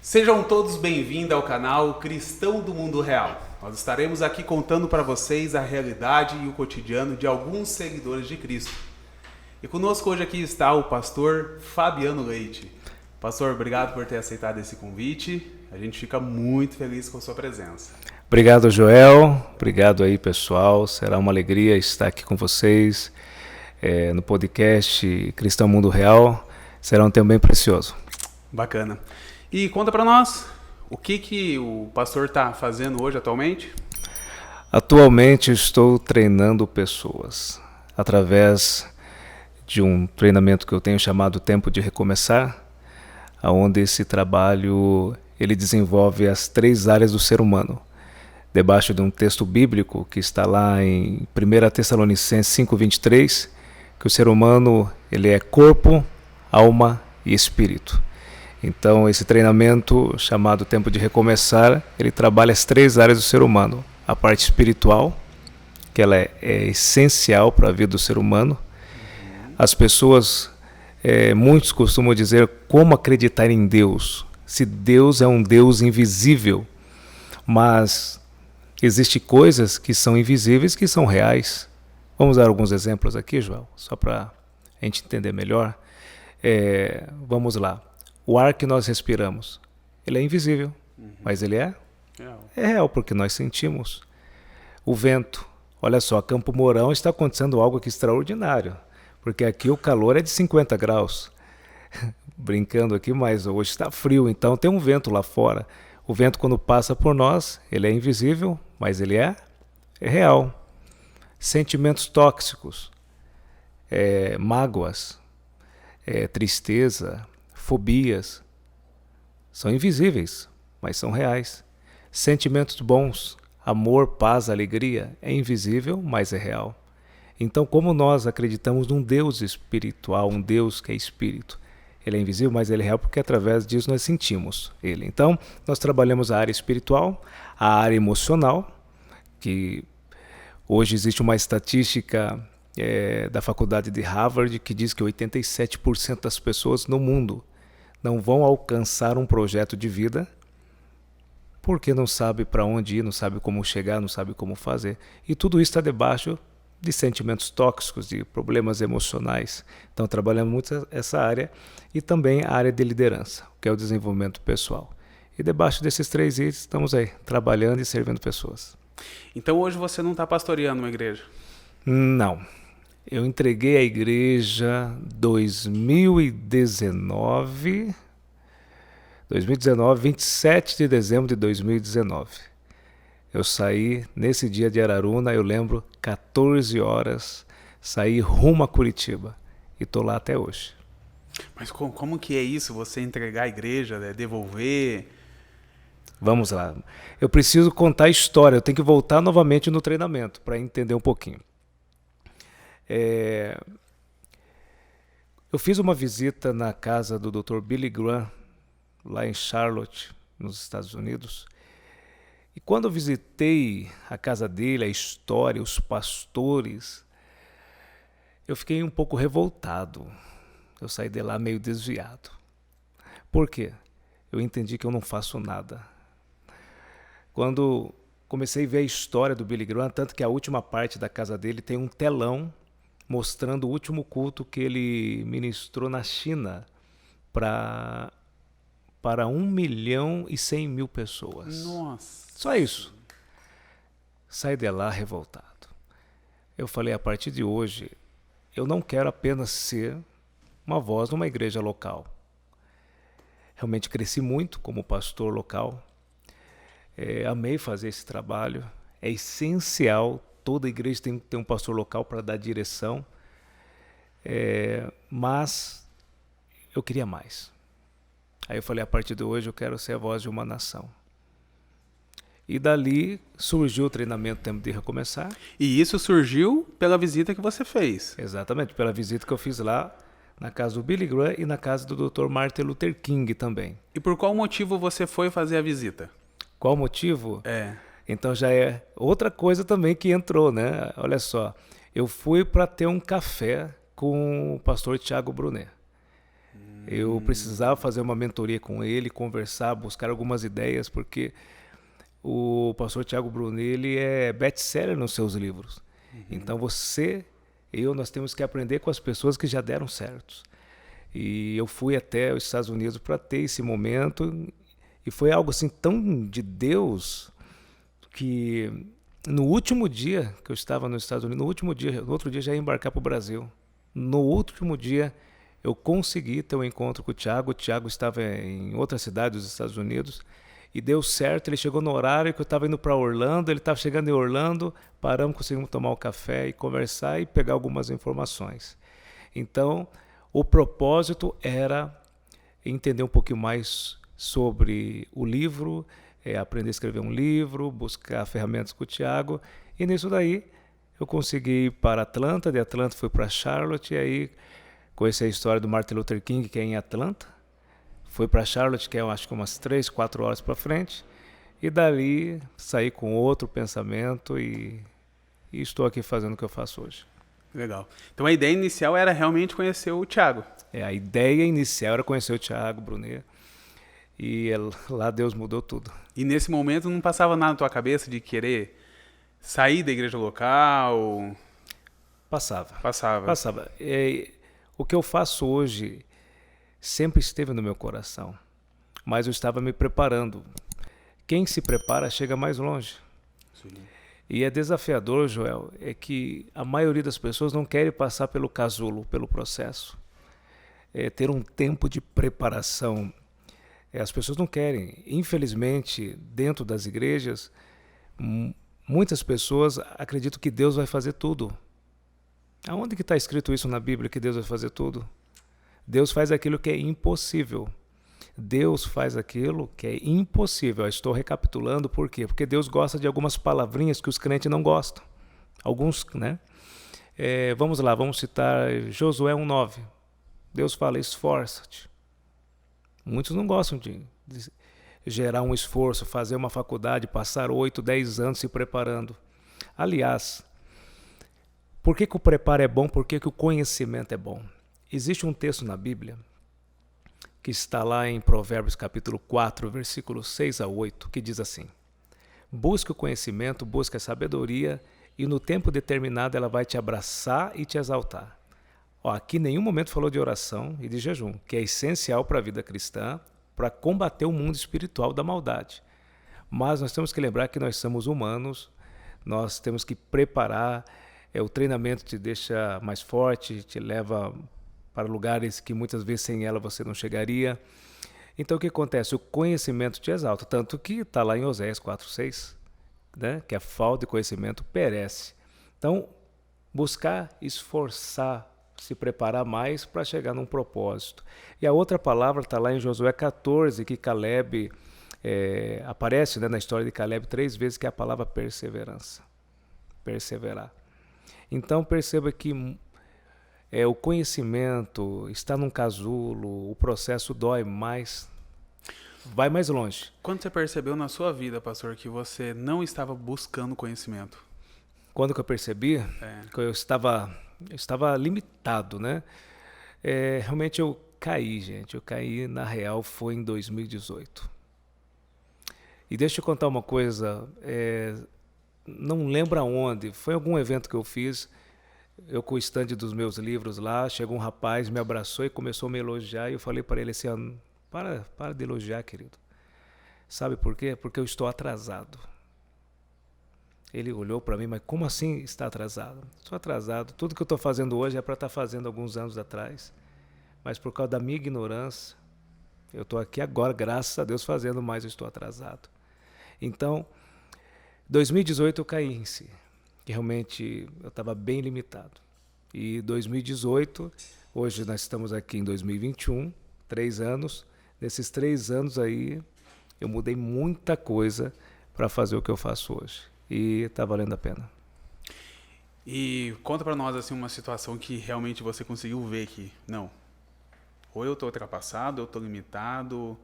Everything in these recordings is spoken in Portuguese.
Sejam todos bem-vindos ao canal Cristão do Mundo Real. Nós estaremos aqui contando para vocês a realidade e o cotidiano de alguns seguidores de Cristo. E conosco hoje aqui está o pastor Fabiano Leite. Pastor, obrigado por ter aceitado esse convite. A gente fica muito feliz com a sua presença. Obrigado, Joel. Obrigado aí, pessoal. Será uma alegria estar aqui com vocês no podcast Cristão Mundo Real. Será um tempo bem precioso. Bacana. E conta para nós, o que o pastor está fazendo hoje atualmente? Atualmente estou treinando pessoas através de um treinamento que eu tenho chamado Tempo de Recomeçar, onde esse trabalho ele desenvolve as 3 áreas do ser humano, debaixo de um texto bíblico que está lá em 1 Tessalonicenses 5:23, que o ser humano ele é corpo, alma e espírito. Então, esse treinamento, chamado Tempo de Recomeçar, ele trabalha as 3 áreas do ser humano. A parte espiritual, que ela é essencial para a vida do ser humano. As pessoas, muitos costumam dizer como acreditar em Deus, se Deus é um Deus invisível. Mas existem coisas que são invisíveis, que são reais. Vamos dar alguns exemplos aqui, João, só para a gente entender melhor. Vamos lá. O ar que nós respiramos, ele é invisível, mas ele é real, porque nós sentimos. O vento, olha só, Campo Mourão está acontecendo algo aqui extraordinário, porque aqui o calor é de 50 graus. Brincando aqui, mas hoje está frio, então tem um vento lá fora. O vento, quando passa por nós, ele é invisível, mas ele é real. Sentimentos tóxicos, mágoas, tristeza, fobias, são invisíveis, mas são reais. Sentimentos bons, amor, paz, alegria, é invisível, mas é real. Então, como nós acreditamos num Deus espiritual, um Deus que é espírito, ele é invisível, mas ele é real porque através disso nós sentimos ele. Então, nós trabalhamos a área espiritual, a área emocional, que hoje existe uma estatística da faculdade de Harvard que diz que 87% das pessoas no mundo não vão alcançar um projeto de vida porque não sabe para onde ir, não sabe como chegar, não sabe como fazer. E tudo isso está debaixo de sentimentos tóxicos, de problemas emocionais. Então trabalhamos muito essa área e também a área de liderança, que é o desenvolvimento pessoal. E debaixo desses 3 itens estamos aí, trabalhando e servindo pessoas. Então hoje você não está pastoreando uma igreja? Não. Eu entreguei a igreja 2019, 27 de dezembro de 2019. Eu saí nesse dia de Araruna, eu lembro, 14 horas, saí rumo a Curitiba e estou lá até hoje. Mas como que é isso, você entregar a igreja, devolver? Vamos lá. Eu preciso contar a história, eu tenho que voltar novamente no treinamento para entender um pouquinho. Eu fiz uma visita na casa do Dr. Billy Graham, lá em Charlotte, nos Estados Unidos. E quando eu visitei a casa dele, a história, os pastores, eu fiquei um pouco revoltado. Eu saí de lá meio desviado. Por quê? Eu entendi que eu não faço nada. Quando comecei a ver a história do Billy Graham, tanto que a última parte da casa dele tem um telão mostrando o último culto que ele ministrou na China para 1.100.000 pessoas. Nossa! Só isso. Saí de lá revoltado. Eu falei, a partir de hoje, eu não quero apenas ser uma voz numa igreja local. Realmente cresci muito como pastor local. Amei fazer esse trabalho. É essencial. Toda igreja tem que ter um pastor local para dar direção. Mas eu queria mais. Aí eu falei, a partir de hoje eu quero ser a voz de uma nação. E dali surgiu o treinamento Tempo de Recomeçar. E isso surgiu pela visita que você fez? Exatamente, pela visita que eu fiz lá na casa do Billy Graham e na casa do Dr. Martin Luther King também. E por qual motivo você foi fazer a visita? Qual motivo? Então já é outra coisa também que entrou, né? Olha só, eu fui para ter um café com o pastor Tiago Brunet. Eu precisava fazer uma mentoria com ele, conversar, buscar algumas ideias, porque o pastor Tiago Brunet, ele é best-seller nos seus livros. Então nós temos que aprender com as pessoas que já deram certo. E eu fui até os Estados Unidos para ter esse momento, e foi algo assim tão de Deus, que no último dia que eu estava nos Estados Unidos, no outro dia já ia embarcar para o Brasil. No último dia eu consegui ter um encontro com o Tiago. O Tiago estava em outra cidade dos Estados Unidos e deu certo. Ele chegou no horário que eu estava indo para Orlando, ele estava chegando em Orlando, paramos, conseguimos tomar um café e conversar e pegar algumas informações. Então, o propósito era entender um pouquinho mais sobre o livro, aprender a escrever um livro, buscar ferramentas com o Tiago, e nisso daí eu consegui ir para Atlanta, de Atlanta fui para Charlotte, e aí conheci a história do Martin Luther King, que é em Atlanta, fui para Charlotte, que é acho que umas 3, 4 horas para frente, e dali saí com outro pensamento e estou aqui fazendo o que eu faço hoje. Legal. Então a ideia inicial era realmente conhecer o Tiago. A ideia inicial era conhecer o Tiago Brunet, e lá Deus mudou tudo. E nesse momento não passava nada na tua cabeça de querer sair da igreja local? Passava. O que eu faço hoje sempre esteve no meu coração, mas eu estava me preparando. Quem se prepara chega mais longe. Sim. E é desafiador, Joel, é que a maioria das pessoas não querem passar pelo casulo, pelo processo. Ter um tempo de preparação. As pessoas não querem. Infelizmente, dentro das igrejas, muitas pessoas acreditam que Deus vai fazer tudo. Aonde que está escrito isso na Bíblia, que Deus vai fazer tudo? Deus faz aquilo que é impossível. Deus faz aquilo que é impossível. Eu estou recapitulando por quê? Porque Deus gosta de algumas palavrinhas que os crentes não gostam. Alguns, né? Vamos lá, vamos citar Josué 1:9. Deus fala, esforça-te. Muitos não gostam de gerar um esforço, fazer uma faculdade, passar 8, 10 anos se preparando. Aliás, por que o preparo é bom? Por que o conhecimento é bom? Existe um texto na Bíblia que está lá em Provérbios capítulo 4, versículos 6 a 8, que diz assim: busque o conhecimento, busque a sabedoria, e no tempo determinado ela vai te abraçar e te exaltar. Aqui em nenhum momento falou de oração e de jejum, que é essencial para a vida cristã, para combater o mundo espiritual da maldade. Mas nós temos que lembrar que nós somos humanos, nós temos que preparar, o treinamento te deixa mais forte, te leva para lugares que muitas vezes sem ela você não chegaria. Então o que acontece? O conhecimento te exalta, tanto que está lá em Oséias 4:6, né? Que a falta de conhecimento perece. Então, buscar, esforçar, se preparar mais para chegar num propósito. E a outra palavra está lá em Josué 14, que Caleb aparece, né, na história de Caleb 3 vezes, que é a palavra perseverança. Perseverar. Então perceba que o conhecimento está num casulo, o processo dói mais, vai mais longe. Quando você percebeu na sua vida, pastor, que você não estava buscando conhecimento? Quando que eu percebi que eu estava limitado, né? Realmente eu caí, gente. Eu caí, na real, foi em 2018. E deixa eu contar uma coisa, não lembro aonde, foi algum evento que eu fiz, eu com o estande dos meus livros lá, chegou um rapaz, me abraçou e começou a me elogiar, e eu falei para ele assim, para de elogiar, querido. Sabe por quê? Porque eu estou atrasado. Ele olhou para mim, mas como assim está atrasado? Estou atrasado, tudo que eu estou fazendo hoje é para estar fazendo alguns anos atrás, mas por causa da minha ignorância, eu estou aqui agora, graças a Deus, fazendo, mas eu estou atrasado. Então, 2018 eu caí em si, que realmente eu estava bem limitado. E 2018, hoje nós estamos aqui em 2021, 3 anos. Nesses 3 anos aí, eu mudei muita coisa para fazer o que eu faço hoje. E está valendo a pena. E conta para nós assim, uma situação que realmente você conseguiu ver que, não, ou eu estou ultrapassado, eu estou limitado.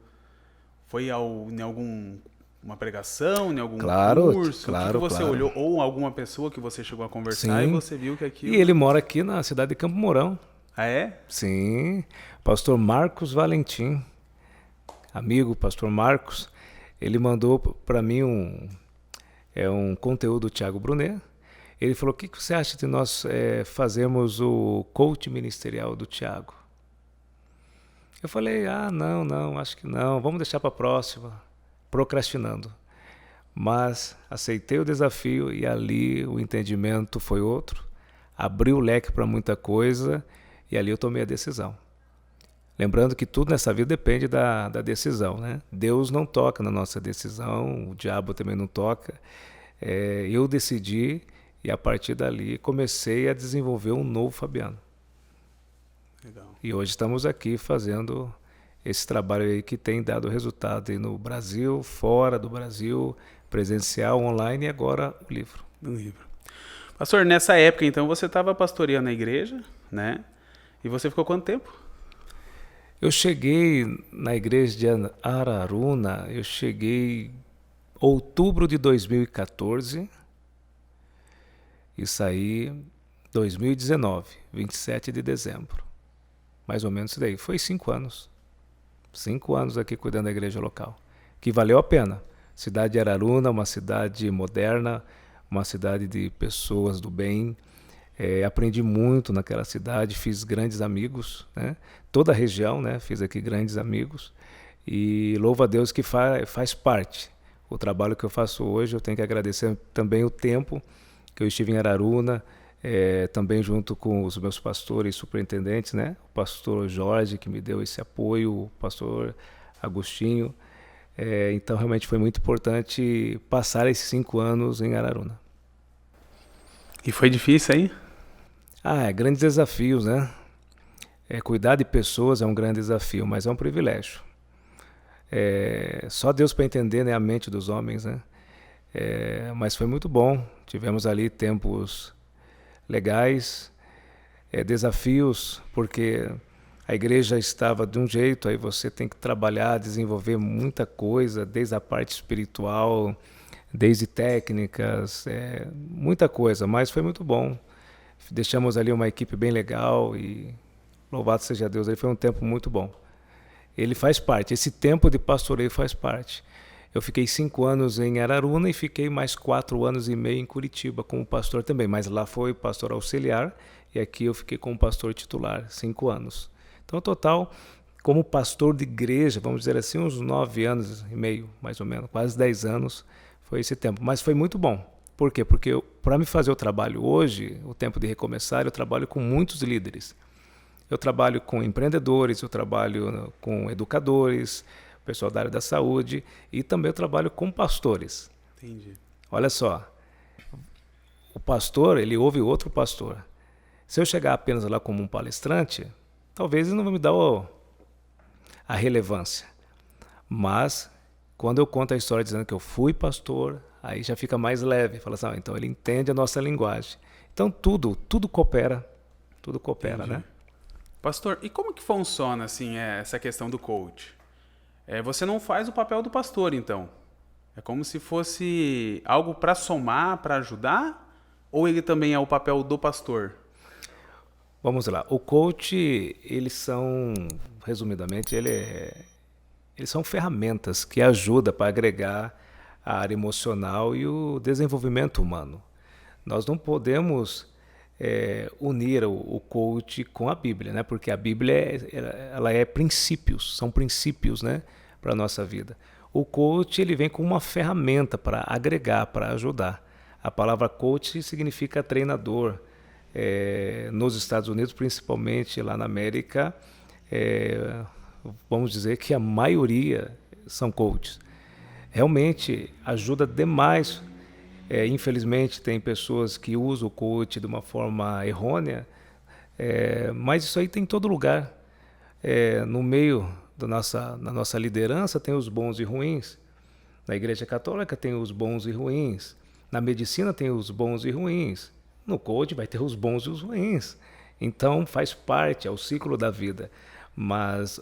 Foi em uma pregação, em algum curso? Claro, que você olhou? Ou alguma pessoa que você chegou a conversar? Sim. E você viu que aquilo... E ele mora aqui na cidade de Campo Mourão. Ah, é? Sim, pastor Marcos Valentim, amigo pastor Marcos, ele mandou para mim um conteúdo do Thiago Brunet. Ele falou: o que você acha de nós fazermos o coach ministerial do Thiago? Eu falei: não, acho que não, vamos deixar para a próxima, procrastinando. Mas aceitei o desafio e ali o entendimento foi outro, abriu o leque para muita coisa e ali eu tomei a decisão. Lembrando que tudo nessa vida depende da decisão, né? Deus não toca na nossa decisão, o diabo também não toca. Eu decidi e a partir dali comecei a desenvolver um novo Fabiano. Legal. E hoje estamos aqui fazendo esse trabalho aí que tem dado resultado aí no Brasil, fora do Brasil, presencial, online e agora o livro. Um livro. Pastor, nessa época então você estava pastoreando a igreja, né? E você ficou quanto tempo? Eu cheguei na igreja de Araruna, eu cheguei em outubro de 2014 e saí 2019, 27 de dezembro. Mais ou menos isso daí. Foi 5 anos. 5 anos aqui cuidando da igreja local. Que valeu a pena. Cidade de Araruna, uma cidade moderna, uma cidade de pessoas do bem. Aprendi muito naquela cidade, fiz grandes amigos, né? Toda a região, né? Fiz aqui grandes amigos. E louvo a Deus que faz parte. O trabalho que eu faço hoje, eu tenho que agradecer também o tempo que eu estive em Araruna, também junto com os meus pastores superintendentes, né? O pastor Jorge, que me deu esse apoio, o pastor Agostinho. Então, realmente foi muito importante passar esses 5 anos em Araruna. E foi difícil aí? Grandes desafios, né? Cuidar de pessoas é um grande desafio, mas é um privilégio. Só Deus para entender, né, a mente dos homens, né? Mas foi muito bom. Tivemos ali tempos legais, desafios, porque a igreja estava de um jeito, aí você tem que trabalhar, desenvolver muita coisa, desde a parte espiritual, desde técnicas, muita coisa, mas foi muito bom. Deixamos ali uma equipe bem legal e louvado seja Deus, ele foi um tempo muito bom. Ele faz parte, esse tempo de pastoreio faz parte. Eu fiquei 5 anos em Araruna e fiquei mais 4 anos e meio em Curitiba como pastor também, mas lá foi pastor auxiliar e aqui eu fiquei como pastor titular, 5 anos. Então, total, como pastor de igreja, vamos dizer assim, uns 9 anos e meio, mais ou menos, quase 10 anos foi esse tempo. Mas foi muito bom. Por quê? Porque para me fazer o trabalho hoje, o tempo de recomeçar, eu trabalho com muitos líderes. Eu trabalho com empreendedores, eu trabalho com educadores, pessoal da área da saúde e também eu trabalho com pastores. Entendi. Olha só, o pastor, ele ouve outro pastor. Se eu chegar apenas lá como um palestrante, talvez ele não vai me dar a relevância. Mas, quando eu conto a história dizendo que eu fui pastor, aí já fica mais leve. Fala assim, então ele entende a nossa linguagem. Então tudo coopera. Tudo coopera, Entendi. né? Pastor, e como que funciona assim essa questão do coach? Você não faz o papel do pastor, então? É como se fosse algo para somar, para ajudar? Ou ele também é o papel do pastor? Vamos lá. O coach, eles são, resumidamente, eles são ferramentas que ajudam para agregar a área emocional e o desenvolvimento humano. Nós não podemos unir o coach com a Bíblia, né? Porque a Bíblia ela é princípios, são princípios, né, para a nossa vida. O coach ele vem com uma ferramenta para agregar, para ajudar. A palavra coach significa treinador. Nos Estados Unidos, principalmente lá na América, vamos dizer que a maioria são coaches. Realmente ajuda demais. Infelizmente tem pessoas que usam o coach de uma forma errônea, mas isso aí tem em todo lugar. No meio na nossa liderança tem os bons e ruins. Na Igreja Católica tem os bons e ruins. Na medicina tem os bons e ruins. No coach vai ter os bons e os ruins. Então faz parte, é o ciclo da vida. Mas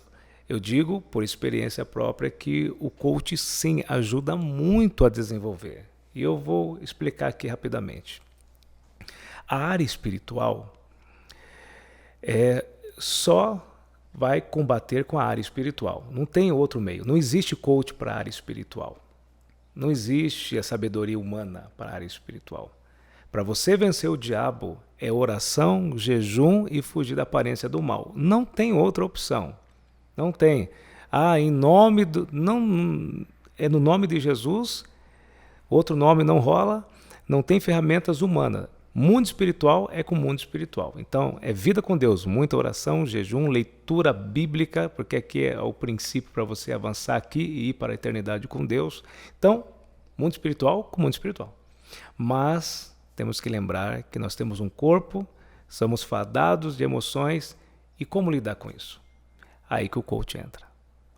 eu digo, por experiência própria, que o coach sim ajuda muito a desenvolver. E eu vou explicar aqui rapidamente. A área espiritual só vai combater com a área espiritual. Não tem outro meio. Não existe coach para a área espiritual. Não existe a sabedoria humana para a área espiritual. Para você vencer o diabo é oração, jejum e fugir da aparência do mal. Não tem outra opção. Não tem. Em nome do... Não, é no nome de Jesus, outro nome não rola, não tem ferramentas humanas. Mundo espiritual é com o mundo espiritual. Então, é vida com Deus, muita oração, jejum, leitura bíblica, porque aqui é o princípio para você avançar aqui e ir para a eternidade com Deus. Então, mundo espiritual com mundo espiritual. Mas temos que lembrar que nós temos um corpo, somos fadados de emoções, e como lidar com isso? Aí que o coach entra.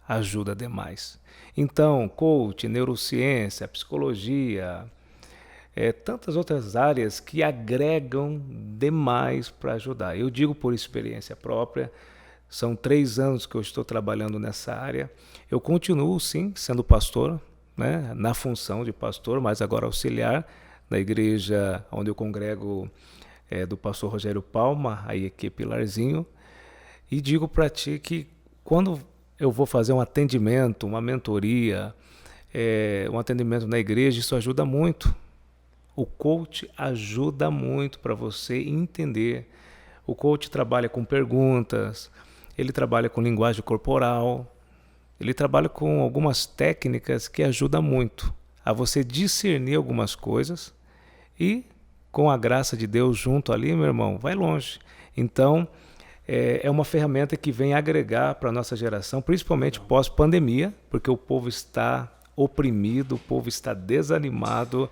Ajuda demais. Então, coach, neurociência, psicologia... tantas outras áreas que agregam demais para ajudar. Eu digo por experiência própria, são 3 anos que eu estou trabalhando nessa área. Eu continuo, sim, sendo pastor, né, na função de pastor, mas agora auxiliar na igreja onde eu congrego do pastor Rogério Palma, a equipe Pilarzinho, e digo para ti que quando eu vou fazer um atendimento, uma mentoria, um atendimento na igreja, isso ajuda muito. O coach ajuda muito para você entender. O coach trabalha com perguntas, ele trabalha com linguagem corporal, ele trabalha com algumas técnicas que ajudam muito a você discernir algumas coisas e, com a graça de Deus junto ali, meu irmão, vai longe. Então, é uma ferramenta que vem agregar para a nossa geração, principalmente pós-pandemia, porque o povo está oprimido, o povo está desanimado,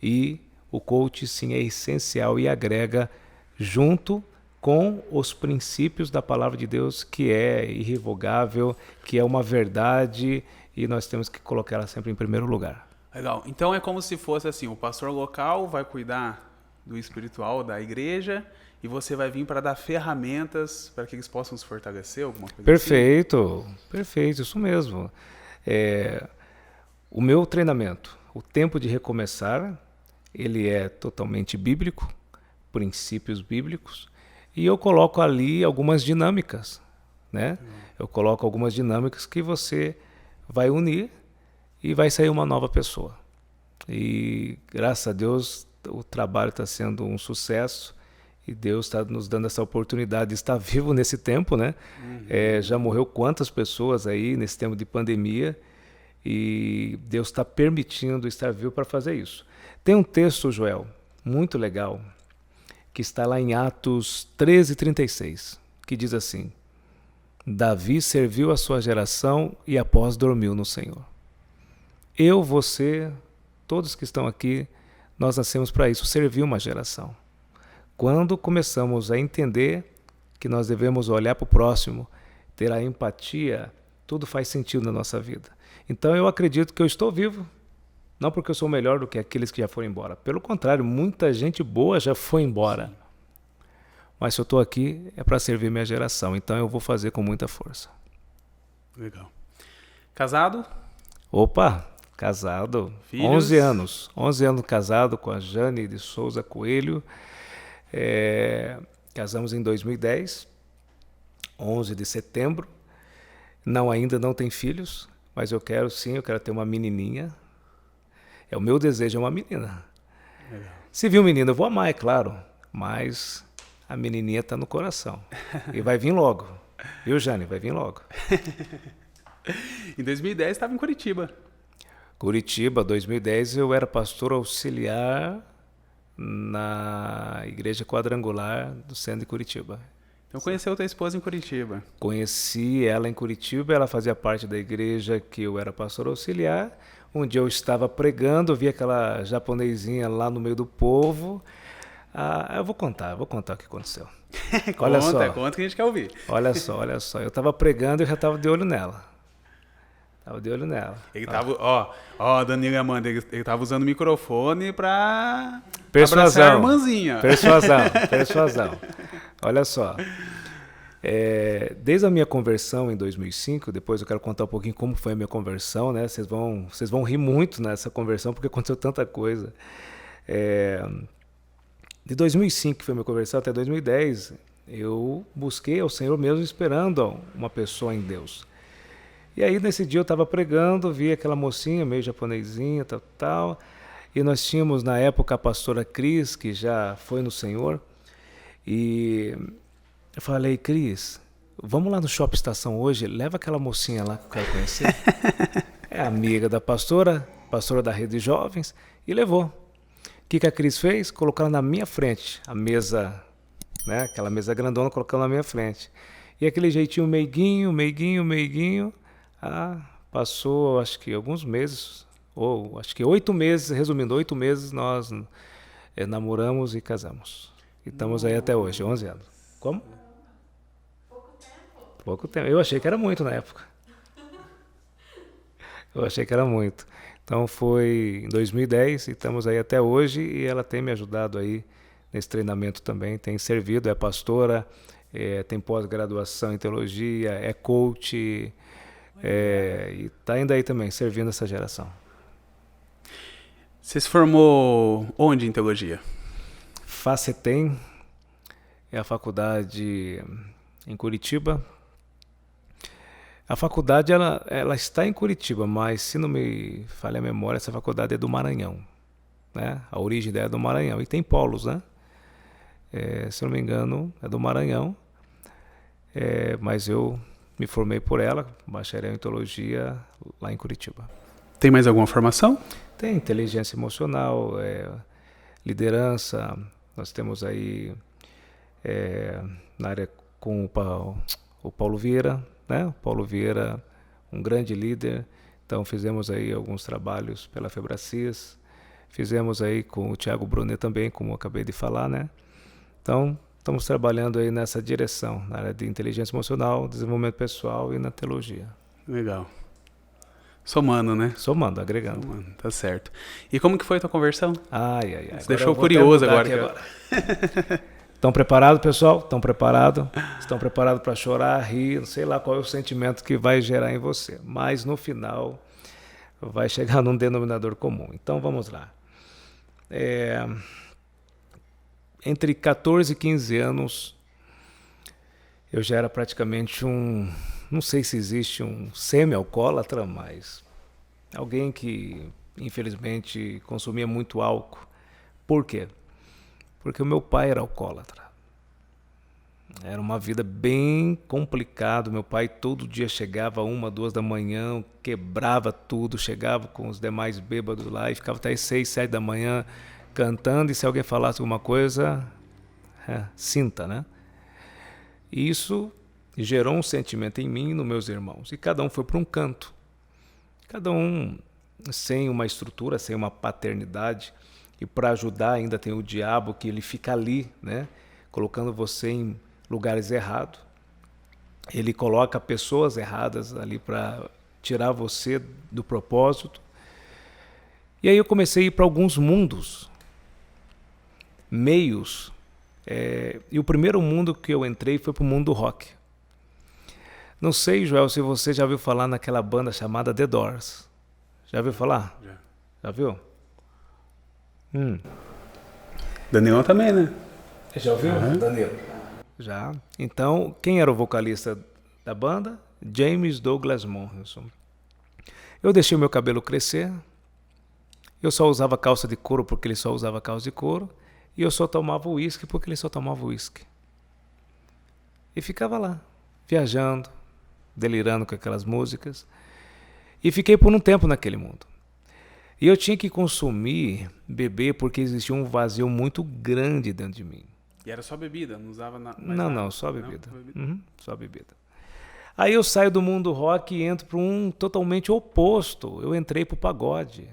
e o coach sim é essencial e agrega junto com os princípios da palavra de Deus, que é irrevogável, que é uma verdade, e nós temos que colocar ela sempre em primeiro lugar. Legal. Então é como se fosse assim, o pastor local vai cuidar do espiritual da igreja e você vai vir para dar ferramentas para que eles possam se fortalecer, alguma coisa Perfeito, assim? Perfeito, isso mesmo. O meu treinamento, o tempo de recomeçar, ele é totalmente bíblico, princípios bíblicos, e eu coloco ali algumas dinâmicas, né? Eu coloco algumas dinâmicas que você vai unir e vai sair uma nova pessoa. E graças a Deus o trabalho está sendo um sucesso e Deus está nos dando essa oportunidade de estar vivo nesse tempo, né? Já morreu quantas pessoas aí nesse tempo de pandemia, e Deus está permitindo estar vivo para fazer isso. Tem um texto, Joel, muito legal, que está lá em Atos 13:36, que diz assim: Davi serviu a sua geração e após dormiu no Senhor. Eu, você, todos que estão aqui, nós nascemos para isso, servir uma geração. Quando começamos a entender que nós devemos olhar para o próximo, ter a empatia, tudo faz sentido na nossa vida. Então eu acredito que eu estou vivo, não porque eu sou melhor do que aqueles que já foram embora. Pelo contrário, muita gente boa já foi embora. Mas se eu estou aqui é para servir minha geração, então eu vou fazer com muita força. Legal. Casado? Opa, casado. Filhos? 11 anos. 11 anos casado com a Jane de Souza Coelho. Casamos em 2010, 11 de setembro. Ainda não tem filhos, mas eu quero ter uma menininha. O meu desejo é uma menina. Legal. Se vir um menino, eu vou amar, é claro, mas a menininha está no coração. E vai vir logo. Viu, Jane? Vai vir logo. Em 2010 estava em Curitiba. Curitiba, 2010, eu era pastor auxiliar na Igreja Quadrangular do centro de Curitiba. Então conheceu tua esposa em Curitiba? Conheci ela em Curitiba, ela fazia parte da igreja que eu era pastor auxiliar. Um dia eu estava pregando, vi aquela japonesinha lá no meio do povo. Eu vou contar o que aconteceu. Conta que a gente quer ouvir. Olha só. Eu estava pregando e eu já estava de olho nela. Ele tava, Danilo e Amanda, ele tava usando o microfone para persuasão, abraçar a irmãzinha. Persuasão. Olha só. Desde a minha conversão em 2005, depois eu quero contar um pouquinho como foi a minha conversão, né? Vocês vão rir muito nessa conversão porque aconteceu tanta coisa. De 2005, que foi a minha conversão, até 2010, eu busquei ao Senhor mesmo esperando uma pessoa em Deus. E aí nesse dia eu estava pregando, vi aquela mocinha meio japonesinha, tal, e nós tínhamos na época a pastora Cris, que já foi no Senhor, e eu falei: Cris, vamos lá no Shopping Estação hoje, leva aquela mocinha lá que eu quero conhecer. É amiga da pastora da Rede Jovens, e levou. O que a Cris fez? Colocou ela na minha frente, a mesa, né, aquela mesa grandona, colocando na minha frente. E aquele jeitinho meiguinho, passou acho que alguns meses, ou acho que 8 meses, resumindo, 8 meses nós namoramos e casamos. E estamos aí até hoje, 11 anos. Como? Pouco tempo. Eu achei que era muito na época. Então foi em 2010 e estamos aí até hoje, e ela tem me ajudado aí nesse treinamento também, tem servido, é pastora, tem pós-graduação em teologia, é coach, e está ainda aí também, servindo essa geração. Você se formou onde em teologia? FACETEM, é a faculdade em Curitiba. A faculdade ela está em Curitiba, mas se não me falha a memória, essa faculdade é do Maranhão, né? A origem dela é do Maranhão, e tem polos, né? Se não me engano, é do Maranhão, mas eu me formei por ela, bacharel em teologia, lá em Curitiba. Tem mais alguma formação? Tem inteligência emocional, liderança. Nós temos aí na área com o Paulo Vieira, né? O Paulo Vieira, um grande líder. Então fizemos aí alguns trabalhos pela Febracis, fizemos aí com o Thiago Brunet também, como eu acabei de falar, né? Então estamos trabalhando aí nessa direção, na área de inteligência emocional, desenvolvimento pessoal e na teologia. Legal. Somando, né? Somando, agregando. Somando, tá certo. E como que foi a tua conversão? Ai. Você deixou curioso agora. Estão preparados, pessoal? Estão preparados? Estão preparados para chorar, rir? Não sei lá qual é o sentimento que vai gerar em você. Mas no final vai chegar num denominador comum. Então vamos lá. Entre 14 e 15 anos, eu já era praticamente não sei se existe um semi-alcoólatra, mas alguém que infelizmente consumia muito álcool. Por quê? Porque o meu pai era alcoólatra. Era uma vida bem complicada. Meu pai todo dia chegava 1, 2 da manhã, quebrava tudo, chegava com os demais bêbados lá e ficava até 6, 7 da manhã cantando, e se alguém falasse alguma coisa, cinta, né? Isso gerou um sentimento em mim e nos meus irmãos. E cada um foi para um canto. Cada um sem uma estrutura, sem uma paternidade. E para ajudar ainda tem o diabo, que ele fica ali, né? Colocando você em lugares errados. Ele coloca pessoas erradas ali para tirar você do propósito. E aí eu comecei a ir para alguns mundos, meios. E o primeiro mundo que eu entrei foi para o mundo do rock. Não sei, Joel, se você já ouviu falar naquela banda chamada The Doors. Já ouviu falar? Já viu? Daniel também, né? Já ouviu? Daniel? Já. Então, quem era o vocalista da banda? James Douglas Morrison. Eu deixei o meu cabelo crescer. Eu só usava calça de couro porque ele só usava calça de couro. E eu só tomava uísque porque ele só tomava uísque. E ficava lá, viajando, delirando com aquelas músicas. E fiquei por um tempo naquele mundo. E eu tinha que consumir, beber, porque existia um vazio muito grande dentro de mim. E era só bebida? Não usava nada? Não, só bebida. Só bebida. Aí eu saio do mundo rock e entro para um totalmente oposto. Eu entrei para o pagode.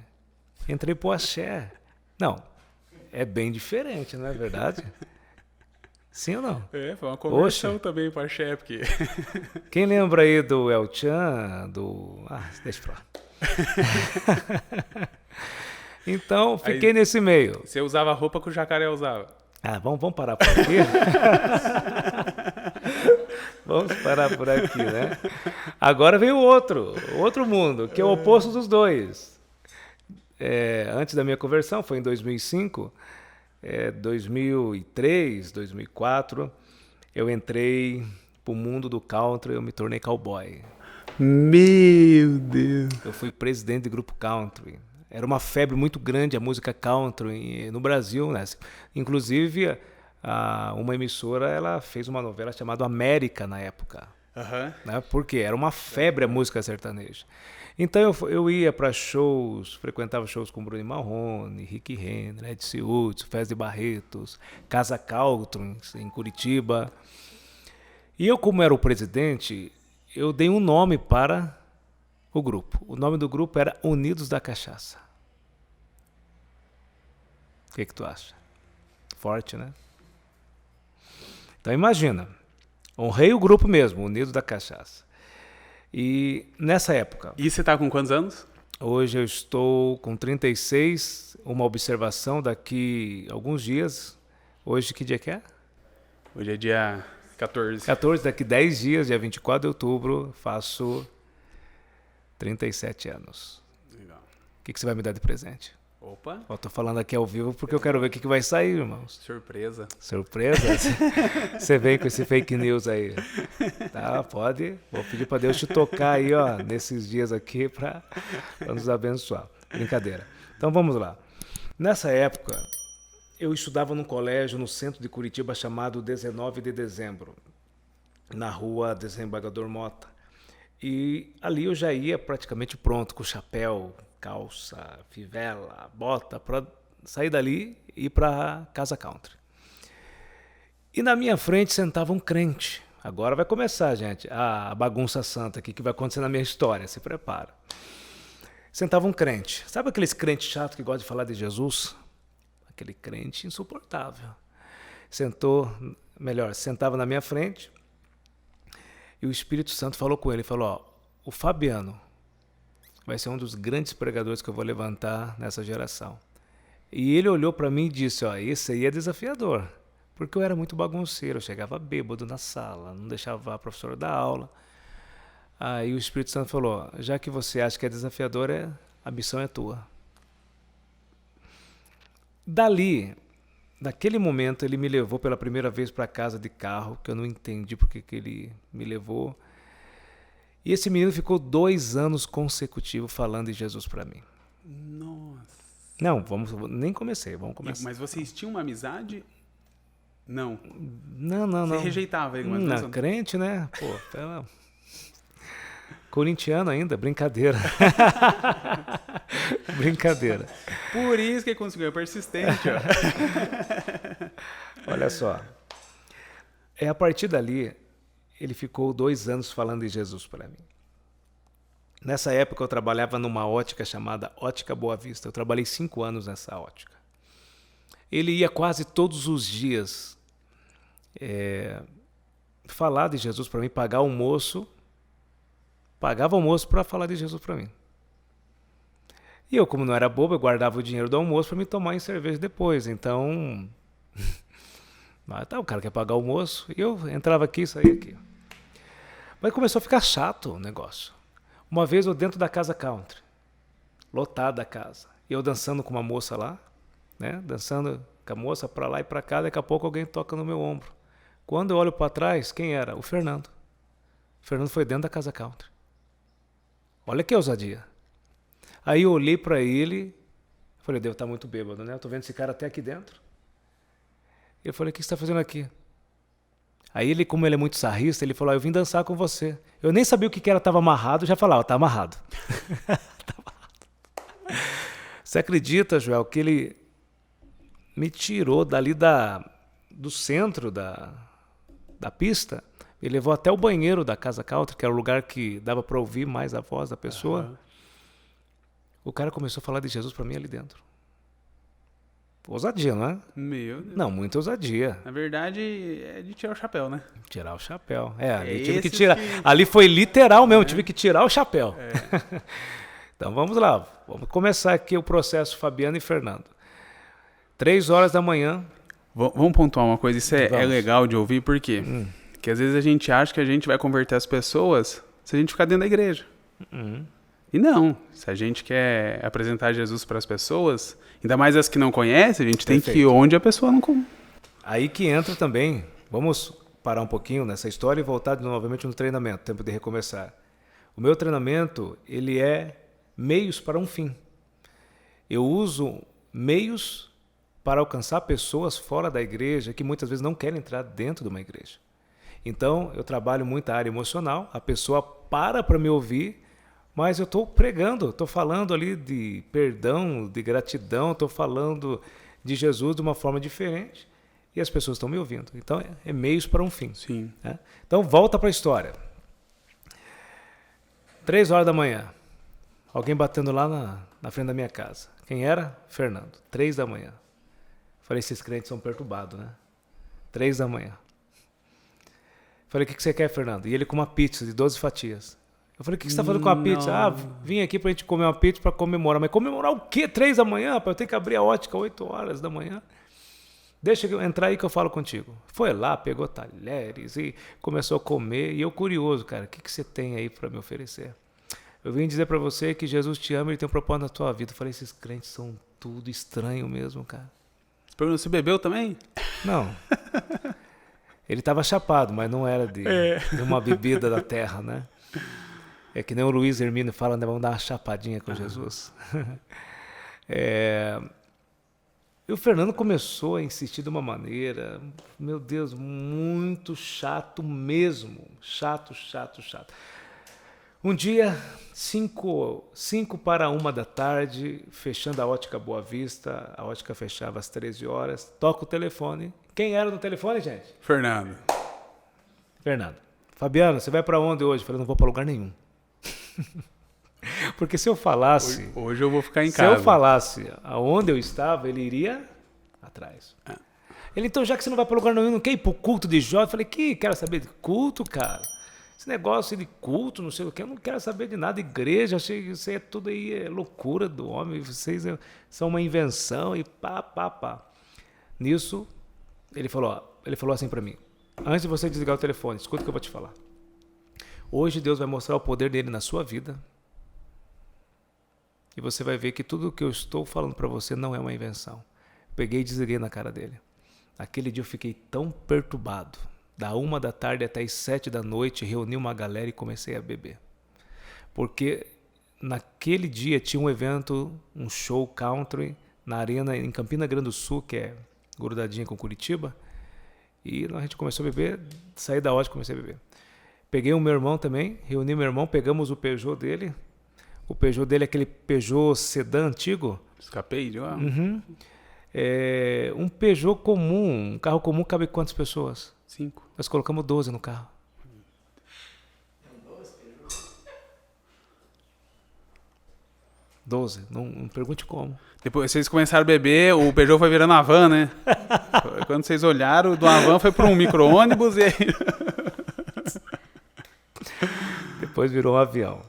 Entrei para o axé. Não, é bem diferente, não é verdade? Sim ou não? Foi uma conversão também para axé, porque... Quem lembra aí do El Chan, deixa pra lá. Então, fiquei aí, nesse meio. Você usava a roupa que o jacaré usava? Vamos parar por aqui? Vamos parar por aqui, né? Agora vem o outro mundo, que é o oposto dos dois. Antes da minha conversão, foi em 2005, 2003, 2004, eu entrei pro mundo do country, eu me tornei cowboy. Meu Deus. Eu fui presidente de grupo country. Era uma febre muito grande a música country no Brasil, né? Inclusive, uma emissora, ela fez uma novela chamada América na época. Né? Porque era uma febre a música sertaneja. Então eu ia para shows, frequentava shows com Bruno Marrone, Rick Renner, Edson Hudson, Fez de Barretos, Casa Country em Curitiba. E eu, como era o presidente, eu dei um nome para o grupo. O nome do grupo era Unidos da Cachaça. O que tu acha? Forte, né? Então imagina, honrei o grupo mesmo, Unidos da Cachaça. E nessa época... E você tá com quantos anos? Hoje eu estou com 36, uma observação daqui a alguns dias. Hoje que dia que é? Hoje é dia 14. 14, daqui 10 dias, dia 24 de outubro, faço 37 anos. Legal. O que você vai me dar de presente? Opa. Eu tô falando aqui ao vivo porque eu quero ver o que vai sair, irmãos. Surpresa. Surpresa? Você vem com esse fake news aí. Tá, pode. Vou pedir para Deus te tocar aí, ó, nesses dias aqui para nos abençoar. Brincadeira. Então vamos lá. Nessa época, eu estudava num colégio no centro de Curitiba chamado 19 de Dezembro, na rua Desembargador Mota. E ali eu já ia praticamente pronto, com chapéu, calça, fivela, bota, para sair dali e ir para Casa Country. E na minha frente sentava um crente. Agora vai começar, gente, a bagunça santa aqui que vai acontecer na minha história, se prepara. Sentava um crente. Sabe aqueles crentes chatos que gostam de falar de Jesus? Aquele crente insuportável. Sentava na minha frente e o Espírito Santo falou com ele, falou, ó, o Fabiano vai ser um dos grandes pregadores que eu vou levantar nessa geração. E ele olhou para mim e disse, ó, esse aí é desafiador, porque eu era muito bagunceiro, eu chegava bêbado na sala, não deixava a professora dar aula. Aí o Espírito Santo falou, já que você acha que é desafiador, a missão é tua. Dali, naquele momento, ele me levou pela primeira vez para casa de carro, que eu não entendi porque que ele me levou. E esse menino ficou 2 anos consecutivos falando de Jesus para mim. Nossa. Não, nem comecei, vamos começar. Mas vocês tinham uma amizade? Não. Não. Você rejeitava ele, mas não, crente, né? Pô, pela... Corintiano ainda, brincadeira. Brincadeira. Por isso que ele conseguiu, é persistente, ó. Olha só. A partir dali, ele ficou 2 anos falando de Jesus para mim. Nessa época eu trabalhava numa ótica chamada Ótica Boa Vista. Eu trabalhei 5 anos nessa ótica. Ele ia quase todos os dias falar de Jesus para mim, pagar almoço. Pagava almoço para falar de Jesus para mim. E eu, como não era bobo, eu guardava o dinheiro do almoço para me tomar em cerveja depois. Então, o cara quer pagar o almoço. E eu entrava aqui e saía aqui. Mas começou a ficar chato o negócio. Uma vez eu dentro da Casa Country, lotada a casa, e eu dançando com uma moça lá, né? Dançando com a moça para lá e para cá, daqui a pouco alguém toca no meu ombro. Quando eu olho para trás, quem era? O Fernando. O Fernando foi dentro da Casa Country. Olha que ousadia. Aí eu olhei para ele, falei, devo estar muito bêbado, né? Eu tô vendo esse cara até aqui dentro. Eu falei, o que você está fazendo aqui? Aí ele, como ele é muito sarrista, ele falou, eu vim dançar com você. Eu nem sabia o que era, estava amarrado, já falava, tá amarrado. Tá amarrado. Você acredita, Joel, que ele me tirou dali do centro da pista, me levou até o banheiro da Casa Country, que era o lugar que dava para ouvir mais a voz da pessoa. Uhum. O cara começou a falar de Jesus para mim ali dentro. Ousadia, não é? Meu Deus. Não, muita ousadia. Na verdade, é de tirar o chapéu, né? Tirar o chapéu. Ali tive que tirar. Ali foi literal mesmo, tive que tirar o chapéu. Então vamos lá. Vamos começar aqui o processo Fabiano e Fernando. 3 horas da manhã. Vamos pontuar uma coisa, isso é legal de ouvir, por quê? Porque às vezes a gente acha que a gente vai converter as pessoas se a gente ficar dentro da igreja. E não, se a gente quer apresentar Jesus para as pessoas, ainda mais as que não conhecem, a gente tem que ir onde a pessoa não conhece. Aí que entra também, vamos parar um pouquinho nessa história e voltar novamente no treinamento, tempo de recomeçar. O meu treinamento, ele é meios para um fim. Eu uso meios para alcançar pessoas fora da igreja que muitas vezes não querem entrar dentro de uma igreja. Então, eu trabalho muito a área emocional, a pessoa para me ouvir, mas eu estou pregando, estou falando ali de perdão, de gratidão, estou falando de Jesus de uma forma diferente e as pessoas estão me ouvindo. Então, é meios para um fim. Sim. Né? Então, volta para a história. 3 horas da manhã, alguém batendo lá na frente da minha casa. Quem era? Fernando. 3 da manhã. Falei, esses crentes são perturbados, né? 3 da manhã. Falei, o que você quer, Fernando? E ele com uma pizza de 12 fatias. Eu falei, o que você está fazendo com a pizza? Ah, vim aqui para a gente comer uma pizza para comemorar. Mas comemorar o quê? 3 da manhã? Eu tenho que abrir a ótica 8 horas da manhã. Deixa eu entrar aí que eu falo contigo. Foi lá, pegou talheres e começou a comer. E eu curioso, cara, o que você tem aí para me oferecer? Eu vim dizer para você que Jesus te ama e ele tem um propósito na tua vida. Eu falei, esses crentes são tudo estranho mesmo, cara. Você bebeu também? Não. Ele estava chapado, mas não era de uma bebida da terra, né? É que nem o Luiz Hermínio fala, né? Vamos dar uma chapadinha com Jesus. E o Fernando começou a insistir de uma maneira, meu Deus, muito chato mesmo. Chato. Um dia, 5 para 1 da tarde, fechando a ótica Boa Vista, a ótica fechava às 13 horas, toca o telefone. Quem era no telefone, gente? Fernando. Fabiano, você vai para onde hoje? Eu falei, não vou para lugar nenhum. Porque se eu falasse... Hoje eu vou ficar em casa. Se eu falasse aonde eu estava, ele iria atrás. Ele, então, já que você não vai para lugar nenhum, não quer ir para o culto de jovem? Eu falei, quero saber de culto, cara? Esse negócio de culto, não sei o que, eu não quero saber de nada. Igreja, achei que isso é tudo aí, é loucura do homem. Vocês são uma invenção e pá. Nisso, ele falou assim para mim, antes de você desligar o telefone, escuta o que eu vou te falar. Hoje Deus vai mostrar o poder dele na sua vida. E você vai ver que tudo o que eu estou falando para você não é uma invenção. Peguei e desliguei na cara dele. Aquele dia eu fiquei tão perturbado. Da 1 da tarde até as 7 da noite, reuni uma galera e comecei a beber. Porque naquele dia tinha um evento, um show country, na arena em Campina Grande do Sul, que é grudadinha com Curitiba. E a gente começou a beber, saí da ótica e comecei a beber. Peguei o meu irmão também, reuni meu irmão, pegamos o Peugeot dele. O Peugeot dele é aquele Peugeot sedã antigo. Escapei de lá? Uhum. É um Peugeot comum, um carro comum cabe quantas pessoas? 5. Nós colocamos 12 no carro. 12, não pergunte como. Depois vocês começaram a beber, o Peugeot foi virando a van, né? Quando vocês olharam, do van foi para um micro-ônibus e aí... Depois virou um avião.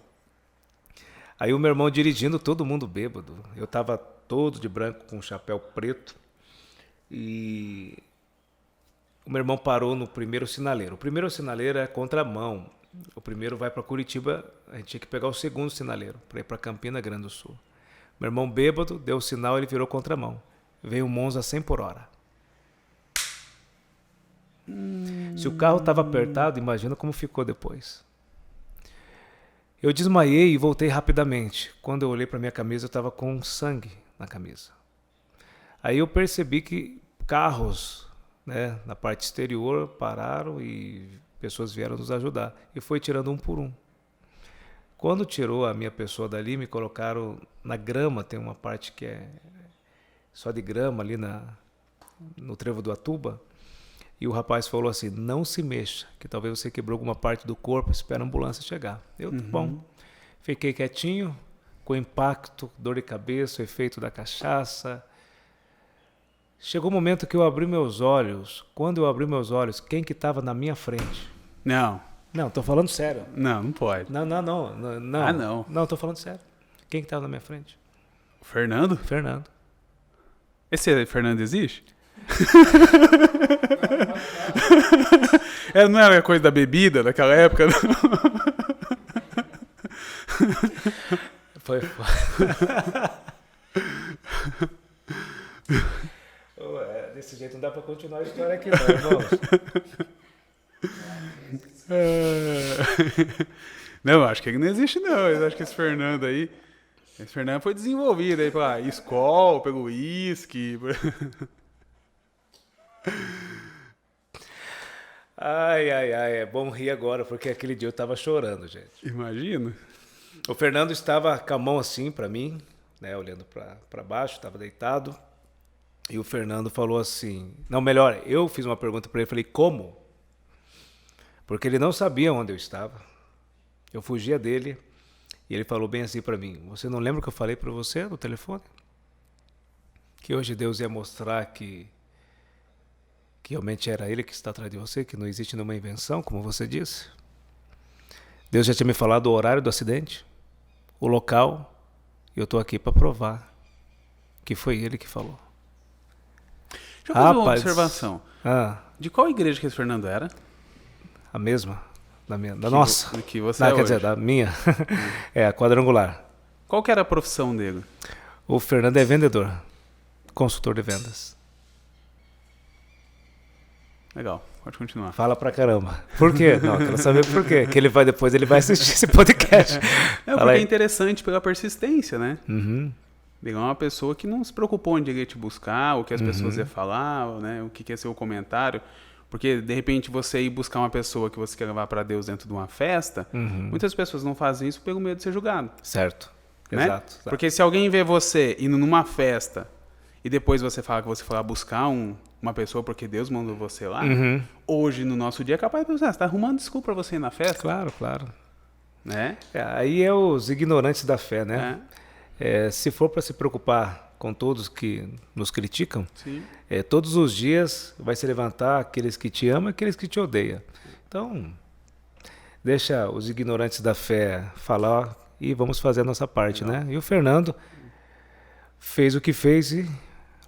Aí o meu irmão dirigindo, todo mundo bêbado. Eu estava todo de branco com um chapéu preto. E o meu irmão parou no primeiro sinaleiro. O primeiro sinaleiro é contramão. O primeiro vai para Curitiba, a gente tinha que pegar o segundo sinaleiro para ir para Campina Grande do Sul. Meu irmão bêbado, deu o sinal, ele virou contramão. Veio um Monza 100 por hora. Se o carro estava apertado, imagina como ficou depois. Eu desmaiei e voltei rapidamente. Quando eu olhei para minha camisa, eu estava com sangue na camisa. Aí eu percebi que carros, né, na parte exterior pararam e pessoas vieram nos ajudar. E foi tirando um por um. Quando tirou a minha pessoa dali, me colocaram na grama. Tem uma parte que é só de grama ali no trevo do Atuba. E o rapaz falou assim, não se mexa, que talvez você quebrou alguma parte do corpo, espera a ambulância chegar. Eu, tá bom. Fiquei quietinho, com impacto, dor de cabeça, o efeito da cachaça. Chegou o momento que eu abri meus olhos. Quando eu abri meus olhos, quem que estava na minha frente? Não, tô falando sério. não pode. Não. Ah, não. Não, tô falando sério. Quem que estava na minha frente? O Fernando? Fernando. Esse Fernando existe? Não era coisa da bebida daquela época, não? Foi. Desse jeito não dá pra continuar a história aqui, não, irmãos. Não, acho que ele não existe, não. Eu acho que esse Fernando aí. Esse Fernando foi desenvolvido aí pela Skol, pelo uísque. Ai, é bom rir agora, porque aquele dia eu tava chorando, gente. Imagino. O Fernando estava com a mão assim pra mim, né, olhando pra baixo, tava deitado. E o Fernando falou assim, não, melhor, eu fiz uma pergunta pra ele, falei, como? Porque ele não sabia onde eu estava. Eu fugia dele e ele falou bem assim pra mim, você não lembra o que eu falei pra você no telefone? Que hoje Deus ia mostrar que realmente era ele que está atrás de você, que não existe nenhuma invenção, como você disse. Deus já tinha me falado o horário do acidente, o local, e eu estou aqui para provar que foi ele que falou. Deixa eu fazer uma observação. Ah, De qual igreja que esse Fernando era? a mesma, da nossa. Que você Não, é quer hoje. dizer, da minha. É, a quadrangular. Qual que era a profissão dele? O Fernando é vendedor, consultor de vendas. Legal, pode continuar. Fala pra caramba. Por quê? Não, quero saber por quê. Que depois ele vai assistir esse podcast. É, porque é interessante pela persistência, né? Uhum. Ele é uma pessoa que não se preocupou onde ele ia te buscar, o que as pessoas iam falar, né? O que ia ser o comentário. Porque, de repente, você ir buscar uma pessoa que você quer levar para Deus dentro de uma festa, muitas pessoas não fazem isso pelo medo de ser julgado. Certo. Né? Exato. Porque se alguém vê você indo numa festa e depois você fala que você foi lá buscar uma pessoa porque Deus mandou você lá, hoje, no nosso dia, é capaz de pensar, você tá arrumando desculpa para você ir na festa? Claro, claro. Né? Aí é os ignorantes da fé, né? Se for para se preocupar com todos que nos criticam, todos os dias vai se levantar aqueles que te amam e aqueles que te odeiam. Então, deixa os ignorantes da fé falar e vamos fazer a nossa parte, né? E o Fernando fez o que fez e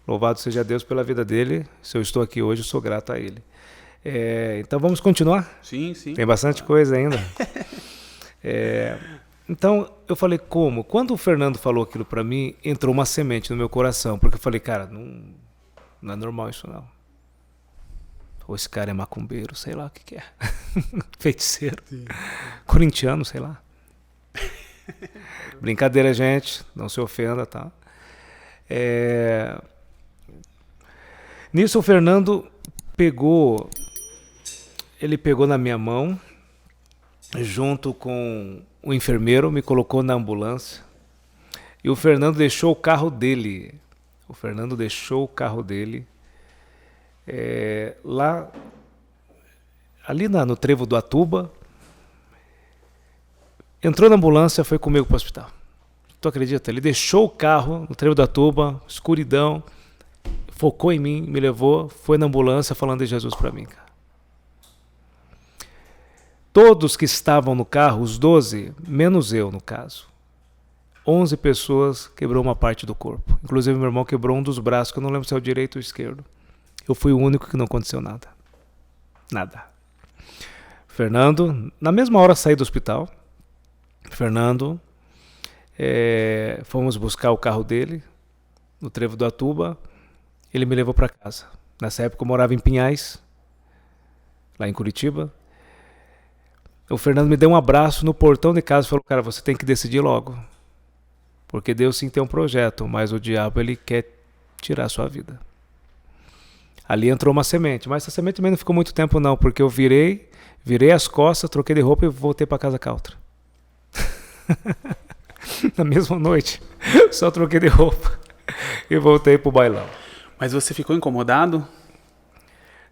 louvado seja Deus pela vida dele. Se eu estou aqui hoje, eu sou grato a ele. Então vamos continuar? Sim, sim. Tem bastante coisa ainda. Então eu falei, como? Quando o Fernando falou aquilo pra mim, entrou uma semente no meu coração. Porque eu falei, cara, não é normal isso não. Ou esse cara é macumbeiro, sei lá o que é. Feiticeiro. Sim. Corintiano, sei lá. Brincadeira, gente. Não se ofenda, tá? Nisso o Fernando pegou na minha mão, junto com o enfermeiro, me colocou na ambulância. E o Fernando deixou o carro dele. Lá, ali no trevo do Atuba. Entrou na ambulância, foi comigo para o hospital. Tu acredita? Ele deixou o carro no trevo da Tuba, escuridão, focou em mim, me levou, foi na ambulância falando de Jesus para mim, cara. Todos que estavam no carro, os 12, menos eu no caso, 11 pessoas quebrou uma parte do corpo. Inclusive meu irmão quebrou um dos braços, que eu não lembro se é o direito ou o esquerdo. Eu fui o único que não aconteceu nada. Nada. Fernando, na mesma hora saí do hospital. Fernando, fomos buscar o carro dele no trevo do Atuba. Ele me levou para casa. Nessa época eu morava em Pinhais, lá em Curitiba. O Fernando me deu um abraço no portão de casa e falou, cara, você tem que decidir logo. Porque Deus sim tem um projeto, mas o diabo ele quer tirar a sua vida. Ali entrou uma semente, mas essa semente também não ficou muito tempo não, porque eu virei as costas, troquei de roupa e voltei para casa cautra. Na mesma noite, só troquei de roupa e voltei pro bailão. Mas você ficou incomodado?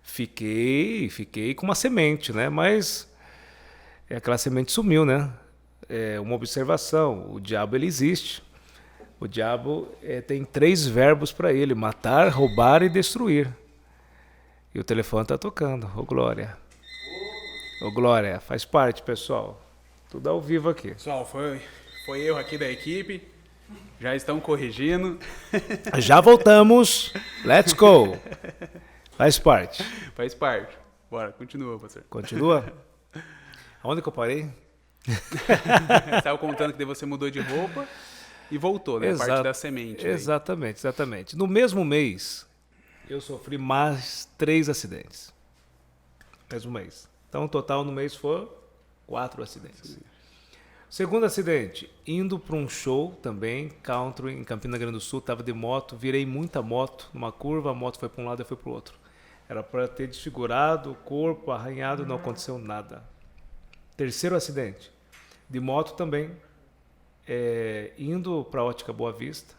Fiquei com uma semente, né? Mas aquela semente sumiu, né? Uma observação, o diabo ele existe. O diabo tem 3 verbos para ele, matar, roubar e destruir. E o telefone tá tocando, ô Glória. Ô Glória, faz parte, pessoal. Tudo ao vivo aqui. Pessoal, foi erro aqui da equipe. Já estão corrigindo. Já voltamos. Let's go. Faz parte. Faz parte. Bora, continua, pastor. Continua? Aonde que eu parei? Você estava contando que daí você mudou de roupa e voltou, né? Parte da semente. Exatamente. No mesmo mês, eu sofri mais 3 acidentes. Mesmo mês. Então, o total no mês foi 4 acidentes. Sim. Segundo acidente, indo para um show também, country, em Campina Grande do Sul, estava de moto, virei muita moto, numa curva, a moto foi para um lado e foi para o outro. Era para ter desfigurado o corpo, arranhado, não aconteceu nada. Terceiro acidente, de moto também, indo para a ótica Boa Vista.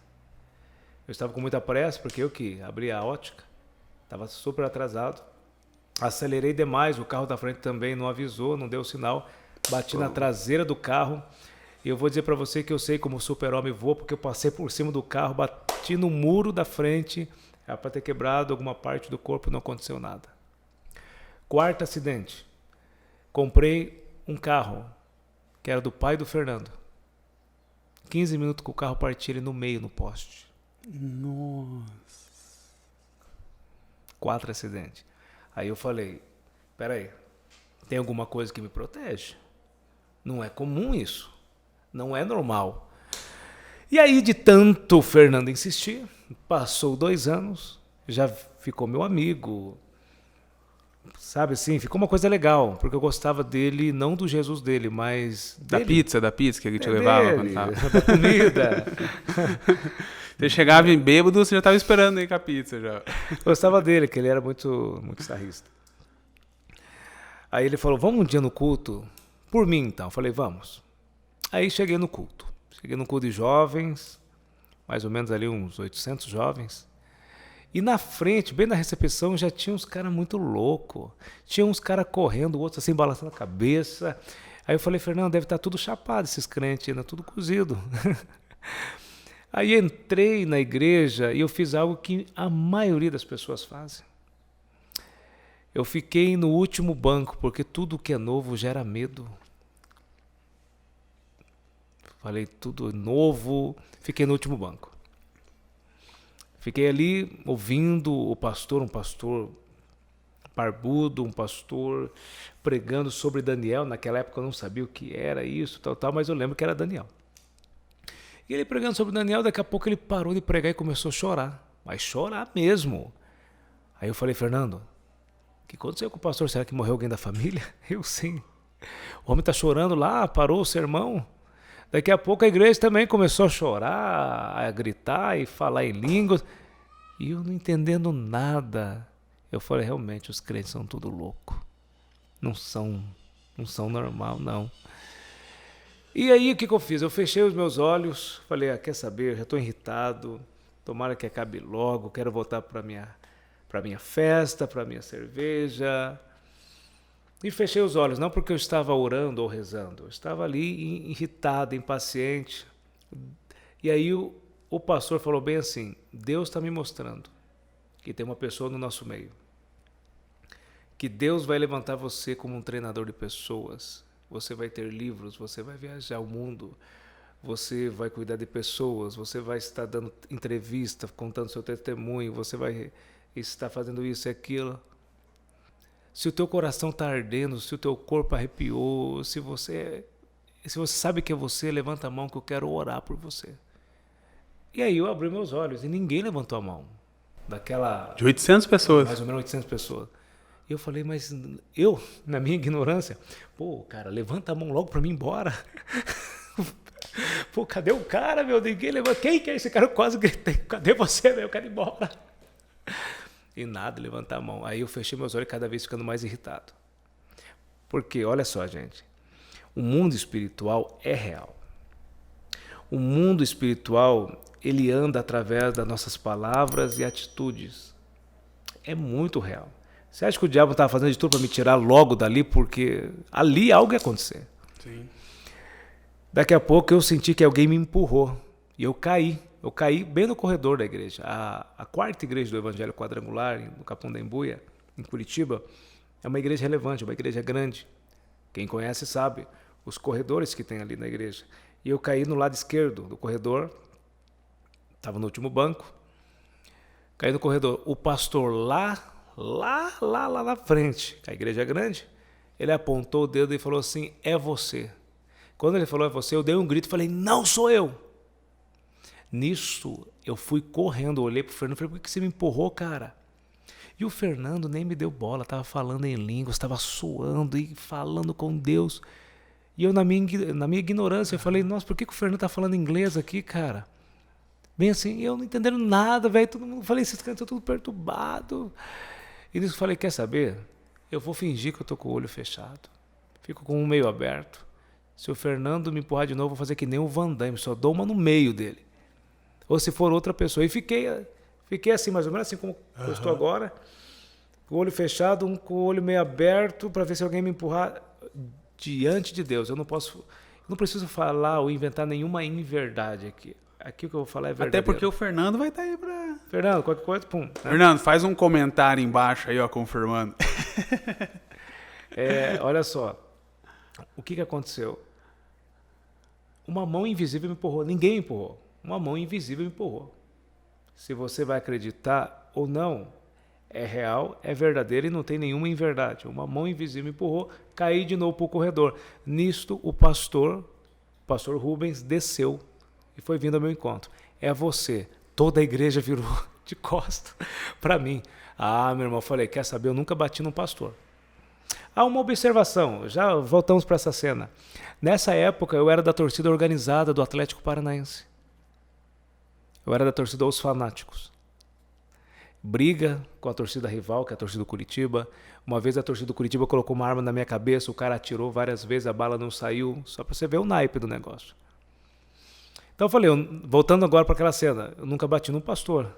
Eu estava com muita pressa, porque eu que abri a ótica, estava super atrasado. Acelerei demais, o carro da frente também não avisou, não deu sinal. Bati na traseira do carro. E eu vou dizer para você que eu sei como o super-homem voa, porque eu passei por cima do carro, bati no muro da frente. Era para ter quebrado alguma parte do corpo, não aconteceu nada. Quarto acidente. Comprei um carro, que era do pai do Fernando. 15 minutos que o carro partiu ele no meio, no poste. Nossa. 4 acidentes. Aí eu falei, peraí, tem alguma coisa que me protege? Não é comum isso. Não é normal. E aí, de tanto o Fernando insistir, passou 2 anos, já ficou meu amigo. Sabe assim, ficou uma coisa legal, porque eu gostava dele, não do Jesus dele, mas da pizza que ele te Da levava. comida. Você chegava em bêbado, você já estava esperando aí com a pizza já. Gostava dele, que ele era muito sarrista. Aí ele falou, vamos um dia no culto? Por mim, então. Eu falei, vamos. Aí cheguei no culto. Cheguei no culto de jovens, mais ou menos ali uns 800 jovens. E na frente, bem na recepção, já tinha uns caras muito loucos. Tinha uns caras correndo, outros assim, balançando a cabeça. Aí eu falei, Fernando, deve estar tudo chapado esses crentes ainda, tudo cozido. Aí entrei na igreja e eu fiz algo que a maioria das pessoas fazem. Eu fiquei no último banco, porque tudo que é novo gera medo. Falei, tudo novo, fiquei no último banco. Fiquei ali ouvindo o pastor, um pastor barbudo, um pastor pregando sobre Daniel. Naquela época eu não sabia o que era isso, tal, mas eu lembro que era Daniel. E ele pregando sobre Daniel, daqui a pouco ele parou de pregar e começou a chorar. Mas chorar mesmo. Aí eu falei, Fernando, o que aconteceu com o pastor? Será que morreu alguém da família? Eu sim. O homem está chorando lá, parou o sermão. Daqui a pouco a igreja também começou a chorar, a gritar e falar em línguas. E eu não entendendo nada. Eu falei, realmente, os crentes são tudo louco. Não são normal, não. E aí o que eu fiz? Eu fechei os meus olhos, falei, quer saber, eu já estou irritado, tomara que acabe logo, quero voltar para minha festa, para minha cerveja. E fechei os olhos, não porque eu estava orando ou rezando, eu estava ali irritado, impaciente. E aí o pastor falou bem assim, Deus está me mostrando que tem uma pessoa no nosso meio, que Deus vai levantar você como um treinador de pessoas. Você vai ter livros, você vai viajar o mundo, você vai cuidar de pessoas, você vai estar dando entrevista, contando seu testemunho, você vai estar fazendo isso e aquilo. Se o teu coração está ardendo, se o teu corpo arrepiou, se você sabe que é você, levanta a mão que eu quero orar por você. E aí eu abri meus olhos e ninguém levantou a mão. De 800 pessoas. Mais ou menos 800 pessoas. E eu falei, mas eu, na minha ignorância, cara, levanta a mão logo para mim ir embora. Cadê o cara, meu? Ninguém levanta. Quem que é esse cara? Eu quase gritei, cadê você, meu? Eu quero ir embora. E nada, levantar a mão. Aí eu fechei meus olhos cada vez ficando mais irritado. Porque, olha só, gente, o mundo espiritual é real. O mundo espiritual, ele anda através das nossas palavras e atitudes. É muito real. Você acha que o diabo estava fazendo de tudo para me tirar logo dali, porque ali algo ia acontecer? Sim. Daqui a pouco eu senti que alguém me empurrou e eu caí. Eu caí bem no corredor da igreja. A quarta igreja do Evangelho Quadrangular, no Capão da Embuia, em Curitiba, é uma igreja relevante, uma igreja grande. Quem conhece sabe os corredores que tem ali na igreja. E eu caí no lado esquerdo do corredor, estava no último banco, caí no corredor. O pastor lá na frente, a igreja é grande, ele apontou o dedo e falou assim, é você. Quando ele falou é você, eu dei um grito e falei, não sou eu. Nisso, eu fui correndo, olhei pro Fernando e falei, por que você me empurrou, cara? E o Fernando nem me deu bola, estava falando em línguas, estava suando e falando com Deus. E eu, na minha ignorância, eu falei, nossa, por que o Fernando está falando inglês aqui, cara? Bem assim, eu não entendendo nada, velho. Todo mundo, falei, esses caras estão tudo perturbado. E nisso eu falei, quer saber? Eu vou fingir que eu tô com o olho fechado. Fico com um meio aberto. Se o Fernando me empurrar de novo, eu vou fazer que nem o Van Damme, só dou uma no meio dele. Ou se for outra pessoa. E fiquei assim, mais ou menos assim como eu estou agora. Com o olho fechado, com o olho meio aberto, para ver se alguém me empurrar diante de Deus. Eu não preciso falar ou inventar nenhuma inverdade aqui. Aqui o que eu vou falar é verdadeiro. Até porque o Fernando vai estar aí pra... Fernando, qualquer coisa, pum. Né? Fernando, faz um comentário embaixo aí, ó, confirmando. Olha só. O que aconteceu? Uma mão invisível me empurrou. Ninguém me empurrou. Uma mão invisível me empurrou. Se você vai acreditar ou não, é real, é verdadeiro e não tem nenhuma inverdade. Uma mão invisível me empurrou, caí de novo para o corredor. Nisto, o pastor Rubens, desceu e foi vindo ao meu encontro. É você. Toda a igreja virou de costas para mim. Ah, meu irmão, eu falei, quer saber? Eu nunca bati num pastor. Há uma observação, já voltamos para essa cena. Nessa época, eu era da torcida organizada do Atlético Paranaense. Eu era da torcida Os Fanáticos. Briga com a torcida rival, que é a torcida do Curitiba. Uma vez a torcida do Curitiba colocou uma arma na minha cabeça, o cara atirou várias vezes, a bala não saiu, só para você ver o naipe do negócio. Então eu falei, voltando agora para aquela cena, eu nunca bati num pastor.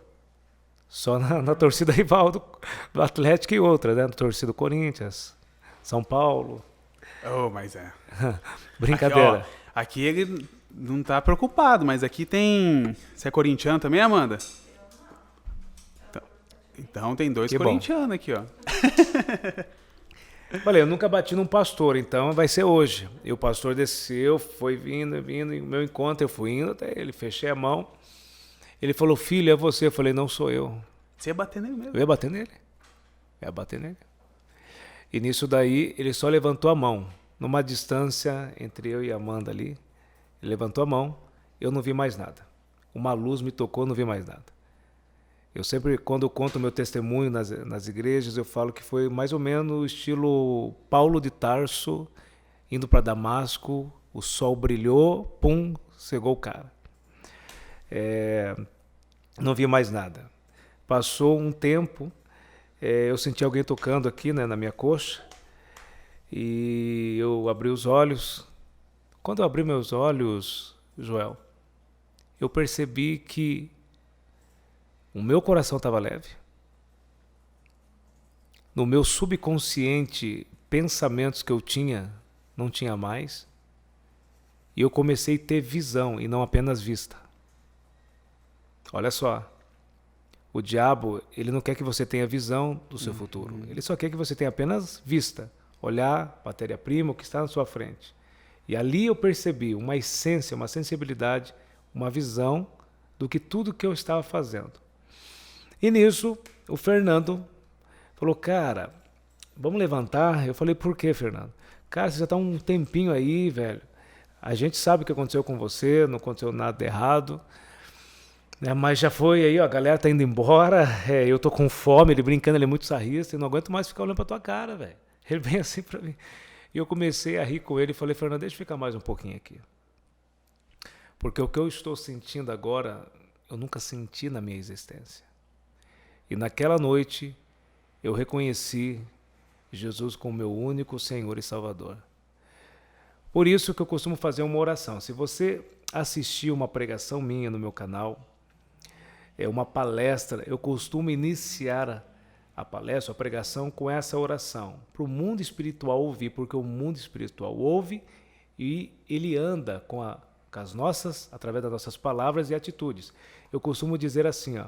Só na torcida rival do Atlético e outra, né? Na torcida do Corinthians, São Paulo. Oh, mas é. Brincadeira. Aqui ele não tá preocupado, mas aqui tem... Você é corintiano também, Amanda? Então tem dois corintianos aqui, ó. Falei, eu nunca bati num pastor, então vai ser hoje. E o pastor desceu, foi vindo, e o meu encontro, eu fui indo até ele, fechei a mão. Ele falou, filho, é você? Eu falei, não sou eu. Você ia bater nele mesmo? Eu ia bater nele. E nisso daí, ele só levantou a mão. Numa distância entre eu e a Amanda ali, ele levantou a mão, eu não vi mais nada. Uma luz me tocou, não vi mais nada. Eu sempre, quando eu conto o meu testemunho nas igrejas, eu falo que foi mais ou menos o estilo Paulo de Tarso, indo para Damasco, o sol brilhou, pum, cegou o cara. Não vi mais nada. Passou um tempo, eu senti alguém tocando aqui, né, na minha coxa, e eu abri os olhos. Quando eu abri meus olhos, Joel, eu percebi que o meu coração estava leve. No meu subconsciente, pensamentos que eu tinha, não tinha mais. E eu comecei a ter visão e não apenas vista. Olha só. O diabo, ele não quer que você tenha visão do seu futuro. Ele só quer que você tenha apenas vista. Olhar, matéria-prima, o que está na sua frente. E ali eu percebi uma essência, uma sensibilidade, uma visão do que tudo que eu estava fazendo. E nisso, o Fernando falou, cara, vamos levantar? Eu falei, por quê, Fernando? Cara, você já está um tempinho aí, velho. A gente sabe o que aconteceu com você, não aconteceu nada de errado. Né? Mas já foi aí, ó, a galera tá indo embora, eu tô com fome, ele brincando, ele é muito sarrista, eu não aguento mais ficar olhando pra tua cara, velho. Ele vem assim pra mim. E eu comecei a rir com ele e falei, Fernando, deixa eu ficar mais um pouquinho aqui. Porque o que eu estou sentindo agora, eu nunca senti na minha existência. E naquela noite, eu reconheci Jesus como meu único Senhor e Salvador. Por isso que eu costumo fazer uma oração. Se você assistir uma pregação minha no meu canal, uma palestra, eu costumo iniciar a palestra, a pregação com essa oração, para o mundo espiritual ouvir, porque o mundo espiritual ouve e ele anda com as nossas, através das nossas palavras e atitudes. Eu costumo dizer assim, ó,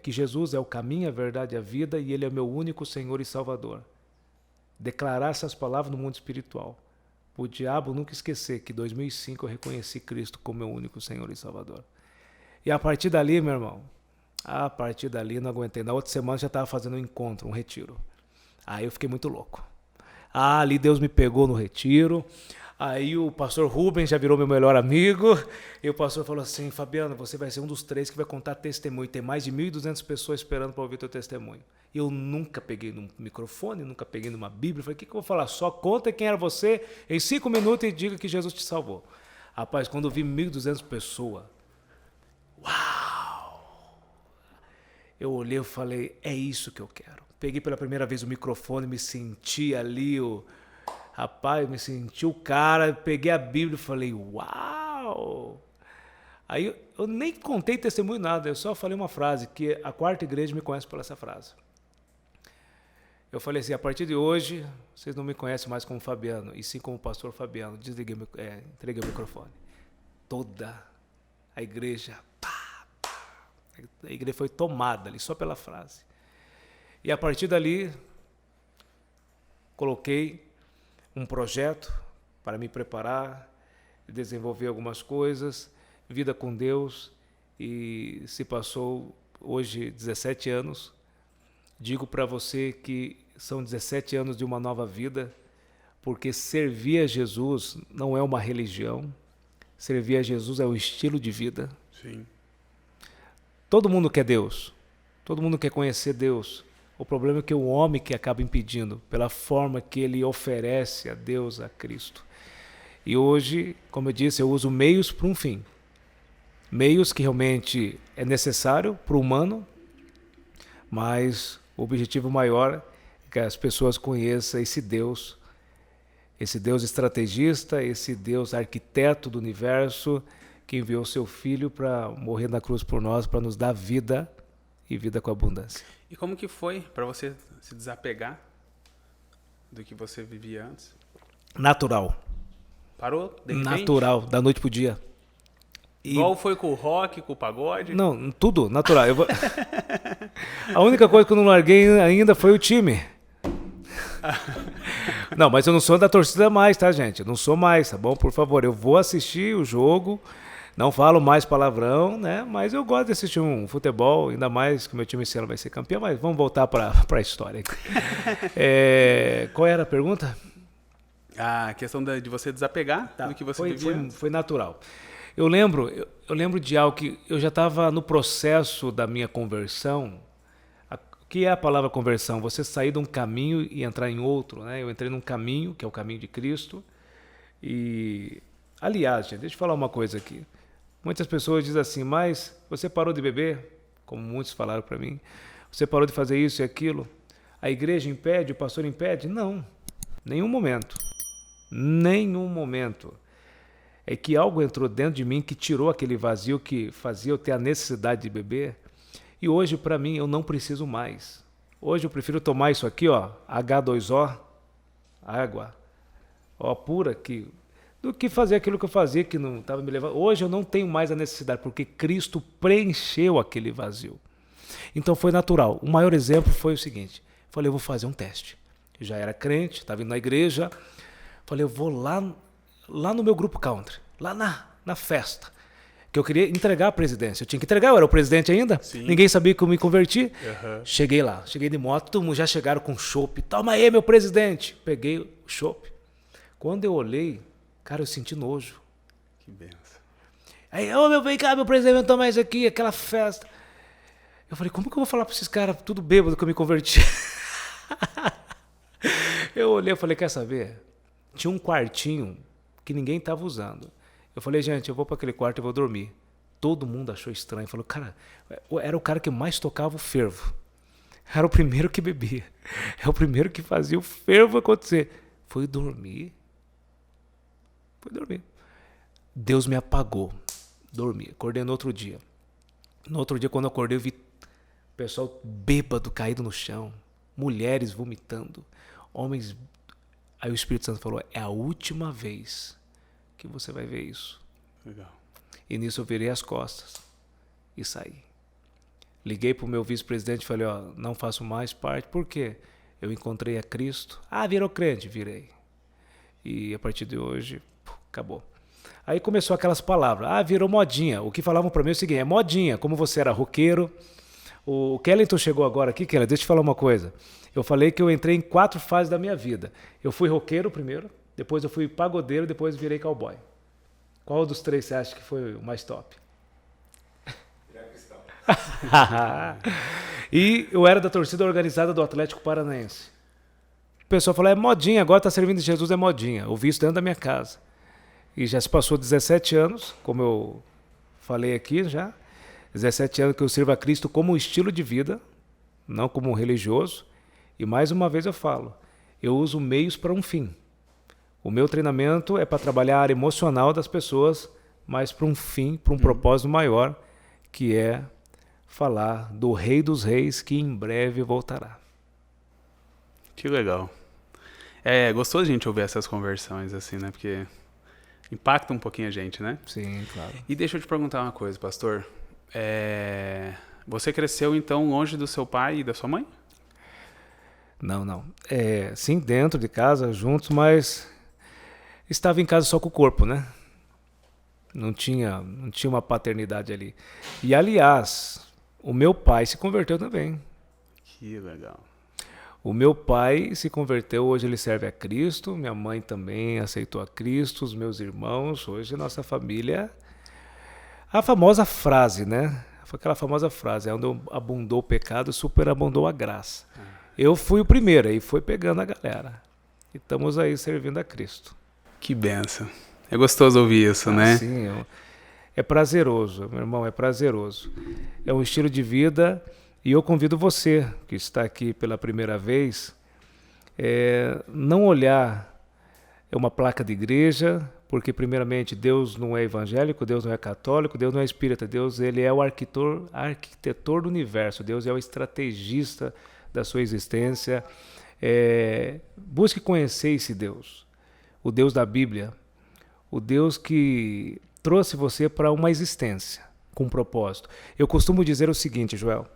que Jesus é o caminho, a verdade e a vida e Ele é o meu único Senhor e Salvador. Declarar essas palavras no mundo espiritual. O diabo nunca esquecer que em 2005 eu reconheci Cristo como meu único Senhor e Salvador. E a partir dali, meu irmão, não aguentei. Na outra semana já estava fazendo um encontro, um retiro. Aí eu fiquei muito louco. Ali Deus me pegou no retiro. Aí o pastor Rubens já virou meu melhor amigo, e o pastor falou assim, Fabiano, você vai ser um dos 3 que vai contar testemunho, tem mais de 1.200 pessoas esperando para ouvir teu testemunho. Eu nunca peguei no microfone, nunca peguei numa Bíblia, falei, o que eu vou falar? Só conta quem era você em 5 minutos e diga que Jesus te salvou. Rapaz, quando eu vi 1.200 pessoas, uau! Eu olhei e falei, é isso que eu quero. Peguei pela primeira vez o microfone, me senti ali, rapaz, me senti o cara, peguei a Bíblia e falei, uau! Aí eu nem contei testemunho nada, eu só falei uma frase, que a Quarta Igreja me conhece por essa frase. Eu falei assim, a partir de hoje, vocês não me conhecem mais como Fabiano, e sim como pastor Fabiano. Entreguei o microfone. Toda a igreja, a igreja foi tomada ali, só pela frase. E a partir dali, coloquei um projeto para me preparar, desenvolver algumas coisas, vida com Deus, e se passou hoje 17 anos. Digo para você que são 17 anos de uma nova vida, porque servir a Jesus não é uma religião, servir a Jesus é um estilo de vida. Sim. Todo mundo quer Deus, todo mundo quer conhecer Deus. O problema é que o homem que acaba impedindo, pela forma que ele oferece a Deus, a Cristo. E hoje, como eu disse, eu uso meios para um fim. Meios que realmente é necessário para o humano, mas o objetivo maior é que as pessoas conheçam esse Deus estrategista, esse Deus arquiteto do universo, que enviou seu Filho para morrer na cruz por nós, para nos dar vida e vida com abundância. E como que foi para você se desapegar do que você vivia antes? Natural. Parou? De repente? Natural, da noite pro dia. Igual foi com o rock, com o pagode? Não, tudo natural. A única coisa que eu não larguei ainda foi o time. Não, mas eu não sou da torcida mais, tá, gente? Eu não sou mais, tá bom? Por favor, eu vou assistir o jogo, não falo mais palavrão, né? Mas eu gosto de assistir um futebol, ainda mais que o meu time esse ano vai ser campeão, mas vamos voltar para a história. Qual era a pergunta? A questão de você desapegar do que você vivia. Foi natural. Eu lembro de algo que eu já estava no processo da minha conversão. O que é a palavra conversão? Você sair de um caminho e entrar em outro, né? Eu entrei num caminho, que é o caminho de Cristo. E, aliás, gente, deixa eu falar uma coisa aqui. Muitas pessoas dizem assim, mas você parou de beber? Como muitos falaram para mim. Você parou de fazer isso e aquilo? A igreja impede, o pastor impede? Não, nenhum momento. Nenhum momento. É que algo entrou dentro de mim que tirou aquele vazio que fazia eu ter a necessidade de beber. E hoje, para mim, eu não preciso mais. Hoje eu prefiro tomar isso aqui, ó, H2O, água, ó, pura, do que fazer aquilo que eu fazia que não estava me levando. Hoje eu não tenho mais a necessidade, porque Cristo preencheu aquele vazio. Então foi natural. O maior exemplo foi o seguinte, falei, eu vou fazer um teste. Eu já era crente, estava indo na igreja, falei, eu vou lá no meu grupo country, lá na festa, que eu queria entregar a presidência. Eu tinha que entregar, eu era o presidente ainda. Sim. Ninguém sabia que eu me converti. Uhum. Cheguei lá, cheguei de moto, todo mundo já chegaram com chopp. Toma aí, meu presidente. Peguei o chopp. Quando eu olhei, cara, eu senti nojo. Que benção. Aí, vem cá, meu presidente, toma isso aqui, aquela festa. Eu falei, como que eu vou falar para esses caras tudo bêbado que eu me converti? Eu olhei e falei, quer saber? Tinha um quartinho que ninguém estava usando. Eu falei, gente, eu vou para aquele quarto e vou dormir. Todo mundo achou estranho. Falou, cara, era o cara que mais tocava o fervo. Era o primeiro que bebia. É o primeiro que fazia o fervo acontecer. Fui dormir. Deus me apagou. Dormi. Acordei no outro dia. No outro dia, quando eu acordei, eu vi o pessoal bêbado caído no chão. Mulheres vomitando. Homens. Aí o Espírito Santo falou, é a última vez que você vai ver isso. Legal. E nisso eu virei as costas e saí. Liguei para o meu vice-presidente e falei, não faço mais parte. Por quê? Eu encontrei a Cristo. Virou crente? Virei. E a partir de hoje, acabou. Aí começou aquelas palavras. Virou modinha. O que falavam para mim é o seguinte, é modinha. Como você era roqueiro. O Kellington chegou agora aqui, Kellington, deixa eu te falar uma coisa. Eu falei que eu entrei em 4 fases da minha vida. Eu fui roqueiro primeiro. depois eu fui pagodeiro, depois virei cowboy. Qual dos três você acha que foi o mais top? E eu era da torcida organizada do Atlético Paranaense. O pessoal falou, é modinha, agora tá servindo de Jesus, é modinha. Eu vi isso dentro da minha casa. E já se passou 17 anos, como eu falei aqui já, 17 anos que eu sirvo a Cristo como um estilo de vida, não como um religioso. E mais uma vez eu falo, eu uso meios para um fim. O meu treinamento é para trabalhar a área emocional das pessoas, mas para um fim, para um propósito maior, que é falar do Rei dos Reis, que em breve voltará. Que legal. É gostoso a gente ouvir essas conversões, assim, né? Porque impacta um pouquinho a gente, né? Sim, claro. E deixa eu te perguntar uma coisa, pastor. Você cresceu, então, longe do seu pai e da sua mãe? Não. Sim, dentro de casa, juntos, mas estava em casa só com o corpo, né? Não tinha uma paternidade ali. E, aliás, o meu pai se converteu também. Que legal. O meu pai se converteu, hoje ele serve a Cristo, minha mãe também aceitou a Cristo, os meus irmãos, hoje nossa família... A famosa frase, né? Foi aquela famosa frase, onde abundou o pecado, superabundou a graça. Eu fui o primeiro, aí foi pegando a galera. E estamos aí servindo a Cristo. Que benção. É gostoso ouvir isso, né? Sim, é prazeroso, meu irmão, é prazeroso. É um estilo de vida e eu convido você, que está aqui pela primeira vez, não olhar uma placa de igreja, porque primeiramente Deus não é evangélico, Deus não é católico, Deus não é espírita, Deus ele é o arquitetor do universo, Deus é o estrategista da sua existência. Busque conhecer esse Deus, o Deus da Bíblia, o Deus que trouxe você para uma existência com um propósito. Eu costumo dizer o seguinte, Joel,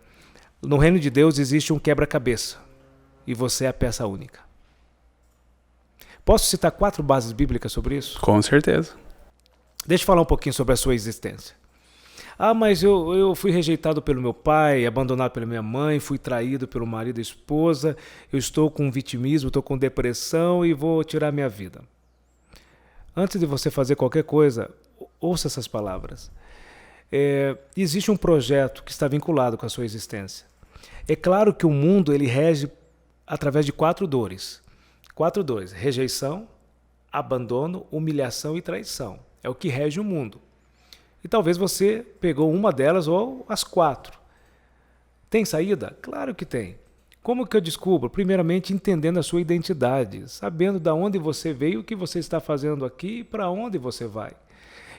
no reino de Deus existe um quebra-cabeça e você é a peça única. Posso citar 4 bases bíblicas sobre isso? Com certeza. Deixa eu falar um pouquinho sobre a sua existência. Mas eu fui rejeitado pelo meu pai, abandonado pela minha mãe, fui traído pelo marido e esposa, eu estou com vitimismo, estou com depressão e vou tirar minha vida. Antes de você fazer qualquer coisa, ouça essas palavras. Existe um projeto que está vinculado com a sua existência. É claro que o mundo ele rege através de 4 dores. 4 dores: rejeição, abandono, humilhação e traição. É o que rege o mundo. E talvez você pegou uma delas ou as 4. Tem saída? Claro que tem. Como que eu descubro? Primeiramente entendendo a sua identidade, sabendo de onde você veio, o que você está fazendo aqui e para onde você vai.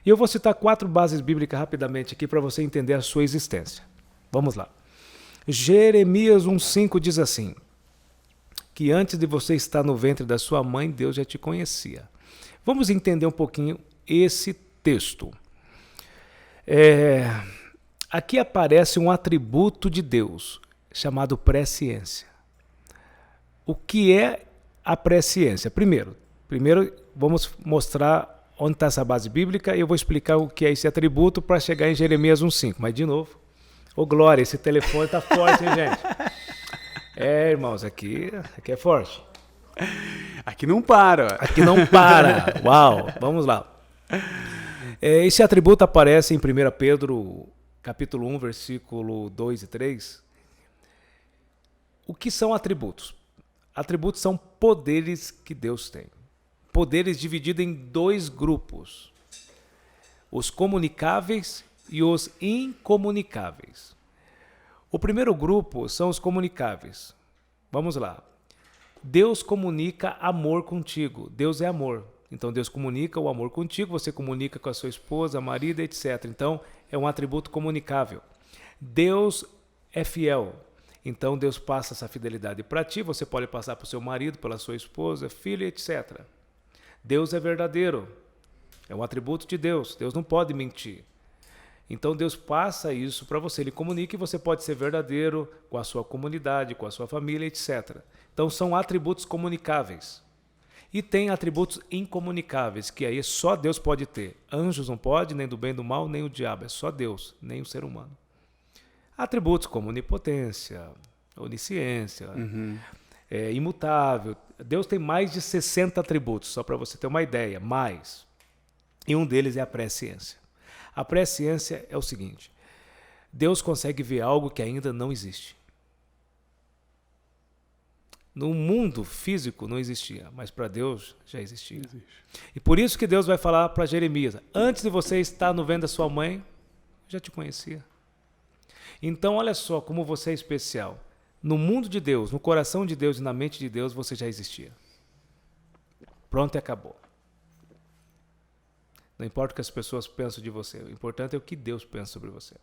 E eu vou citar 4 bases bíblicas rapidamente aqui para você entender a sua existência. Vamos lá. Jeremias 1,5 diz assim, que antes de você estar no ventre da sua mãe, Deus já te conhecia. Vamos entender um pouquinho esse texto. Aqui aparece um atributo de Deus, chamado presciência. O que é a presciência? Primeiro vamos mostrar onde está essa base bíblica e eu vou explicar o que é esse atributo para chegar em Jeremias 1,5. Mas, de novo, glória, esse telefone está forte, hein, gente? Irmãos, aqui é forte. Aqui não para. Aqui não para. Uau, vamos lá. Esse atributo aparece em 1 Pedro, capítulo 1, versículo 2 e 3. O que são atributos? Atributos são poderes que Deus tem. Poderes divididos em 2 grupos. Os comunicáveis e os incomunicáveis. O primeiro grupo são os comunicáveis. Vamos lá. Deus comunica amor contigo. Deus é amor. Então Deus comunica o amor contigo, você comunica com a sua esposa, marido, etc. Então é um atributo comunicável. Deus é fiel. Então Deus passa essa fidelidade para ti, você pode passar para o seu marido, pela sua esposa, filho, etc. Deus é verdadeiro. É um atributo de Deus. Deus não pode mentir. Então Deus passa isso para você, Ele comunica e você pode ser verdadeiro com a sua comunidade, com a sua família, etc. Então são atributos comunicáveis. E tem atributos incomunicáveis, que aí só Deus pode ter. Anjos não pode, nem do bem, do mal, nem o diabo. É só Deus, nem o ser humano. Atributos como onipotência, onisciência, imutável. Deus tem mais de 60 atributos, só para você ter uma ideia, mais. E um deles é a presciência. A presciência é o seguinte: Deus consegue ver algo que ainda não existe. No mundo físico não existia, mas para Deus já existia. E por isso que Deus vai falar para Jeremias: antes de você estar no ventre da sua mãe, eu já te conhecia. Então olha só como você é especial. No mundo de Deus, no coração de Deus e na mente de Deus, você já existia. Pronto e acabou. Não importa o que as pessoas pensam de você, o importante é o que Deus pensa sobre você.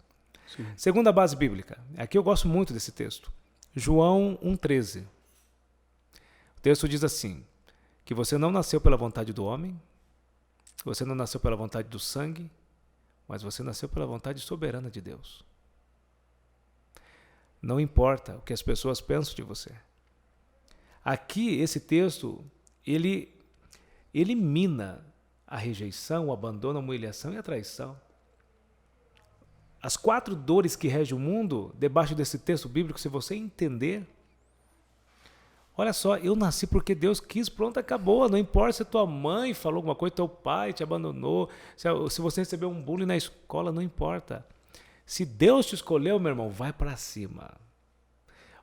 Sim. Segunda base bíblica. Aqui eu gosto muito desse texto. João 1,13. O texto diz assim: que você não nasceu pela vontade do homem, você não nasceu pela vontade do sangue, mas você nasceu pela vontade soberana de Deus. Não importa o que as pessoas pensam de você. Aqui, esse texto, ele elimina a rejeição, o abandono, a humilhação e a traição. As 4 dores que regem o mundo, debaixo desse texto bíblico, se você entender, olha só, eu nasci porque Deus quis, pronto, acabou. Não importa se tua mãe falou alguma coisa, teu pai te abandonou, se você recebeu um bullying na escola, não importa. Se Deus te escolheu, meu irmão, vai para cima.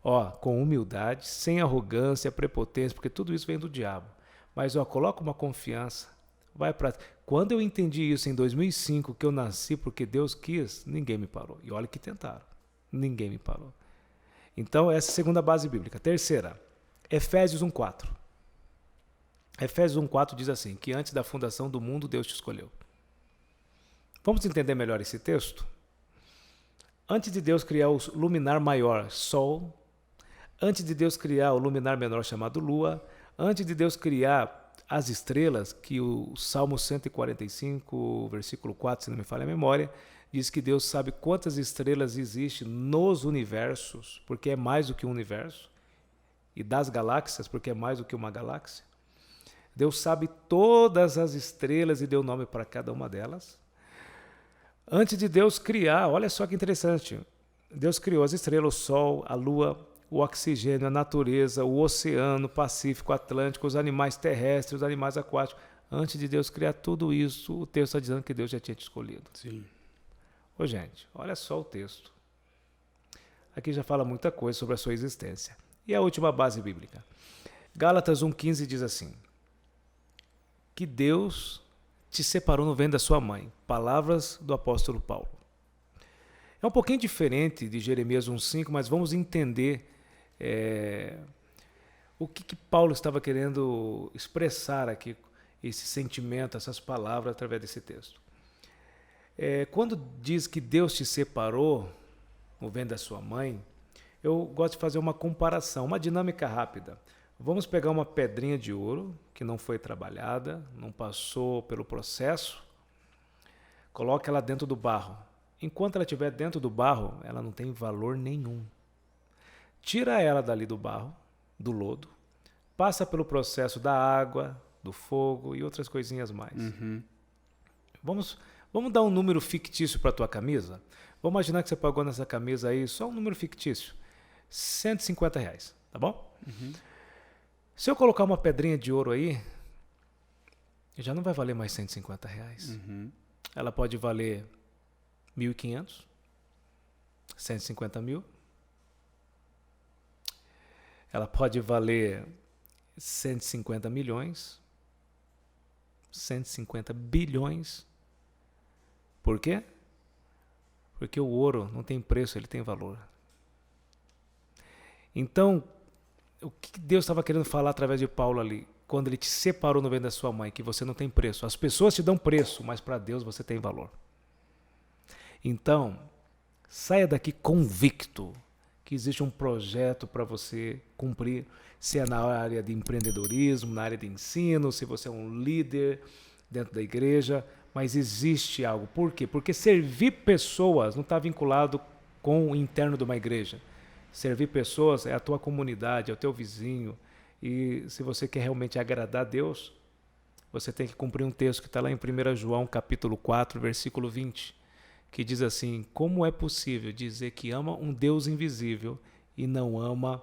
Ó, com humildade, sem arrogância, prepotência, porque tudo isso vem do diabo. Mas ó, coloca uma confiança. Vai para. Quando eu entendi isso em 2005, que eu nasci porque Deus quis, ninguém me parou. E olha que tentaram. Ninguém me parou. Então, essa é a segunda base bíblica. Terceira, Efésios 1,4. Efésios 1,4 diz assim, que antes da fundação do mundo, Deus te escolheu. Vamos entender melhor esse texto? Antes de Deus criar o luminar maior, Sol, antes de Deus criar o luminar menor chamado Lua, antes de Deus criar as estrelas, que o Salmo 145, versículo 4, se não me falha a memória, diz que Deus sabe quantas estrelas existem nos universos, porque é mais do que um universo, e das galáxias, porque é mais do que uma galáxia. Deus sabe todas as estrelas e deu nome para cada uma delas. Antes de Deus criar, olha só que interessante, Deus criou as estrelas, o Sol, a Lua, o oxigênio, a natureza, o oceano, o Pacífico, o Atlântico, os animais terrestres, os animais aquáticos. Antes de Deus criar tudo isso, o texto está dizendo que Deus já tinha te escolhido. Sim. Ô gente, olha só o texto. Aqui já fala muita coisa sobre a sua existência. E a última base bíblica. Gálatas 1,15 diz assim: que Deus te separou no ventre da sua mãe. Palavras do apóstolo Paulo. É um pouquinho diferente de Jeremias 1,5, mas vamos entender o que Paulo estava querendo expressar aqui, esse sentimento, essas palavras através desse texto. Quando diz que Deus te separou no ventre da sua mãe, eu gosto de fazer uma comparação, uma dinâmica rápida. Vamos pegar uma pedrinha de ouro que não foi trabalhada, não passou pelo processo, coloca ela dentro do barro. Enquanto ela estiver dentro do barro, ela não tem valor nenhum. Tira ela dali do barro, do lodo, passa pelo processo da água, do fogo e outras coisinhas mais. Uhum. Vamos dar um número fictício para a tua camisa? Vamos imaginar que você pagou nessa camisa aí só um número fictício. R$150, tá bom? Uhum. Se eu colocar uma pedrinha de ouro aí, já não vai valer mais R$150. Uhum. Ela pode valer 1.500, 150 mil. Ela pode valer 150 milhões, 150 bilhões. Por quê? Porque o ouro não tem preço, ele tem valor. Então, o que Deus estava querendo falar através de Paulo ali, quando ele te separou no ventre da sua mãe, que você não tem preço. As pessoas te dão preço, mas para Deus você tem valor. Então, saia daqui convicto que existe um projeto para você cumprir, se é na área de empreendedorismo, na área de ensino, se você é um líder dentro da igreja, mas existe algo. Por quê? Porque servir pessoas não está vinculado com o interno de uma igreja. Servir pessoas é a tua comunidade, é o teu vizinho. E se você quer realmente agradar a Deus, você tem que cumprir um texto que está lá em 1 João capítulo 4, versículo 20, que diz assim: como é possível dizer que ama um Deus invisível e não ama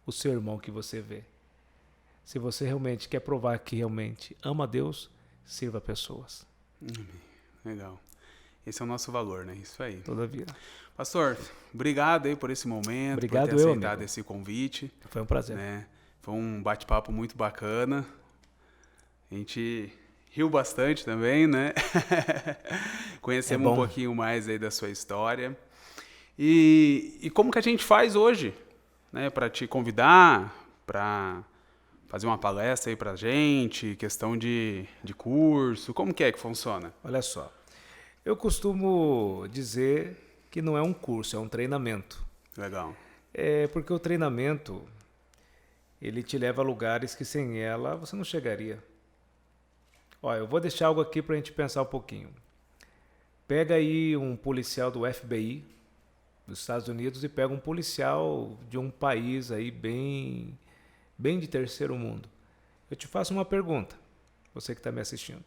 o seu irmão que você vê. Se você realmente quer provar que realmente ama a Deus, sirva pessoas. Legal. Esse é o nosso valor, né? Isso aí. Todavia. Pastor, obrigado aí por esse momento, Obrigado por ter aceitado amigo. esse convite. Foi um prazer. Né? Foi um bate-papo muito bacana. A gente riu bastante também, né? Conhecemos um pouquinho mais aí da sua história. E como que a gente faz hoje, né? Para te convidar, para fazer uma palestra aí pra gente, questão de curso, como que é que funciona? Olha só, eu costumo dizer que não é um curso, é um treinamento. Legal. É porque o treinamento, ele te leva a lugares que sem ela você não chegaria. Olha, eu vou deixar algo aqui pra gente pensar um pouquinho. Pega aí um policial do FBI dos Estados Unidos e pega um policial de um país aí bem de terceiro mundo. Eu te faço uma pergunta, você que está me assistindo.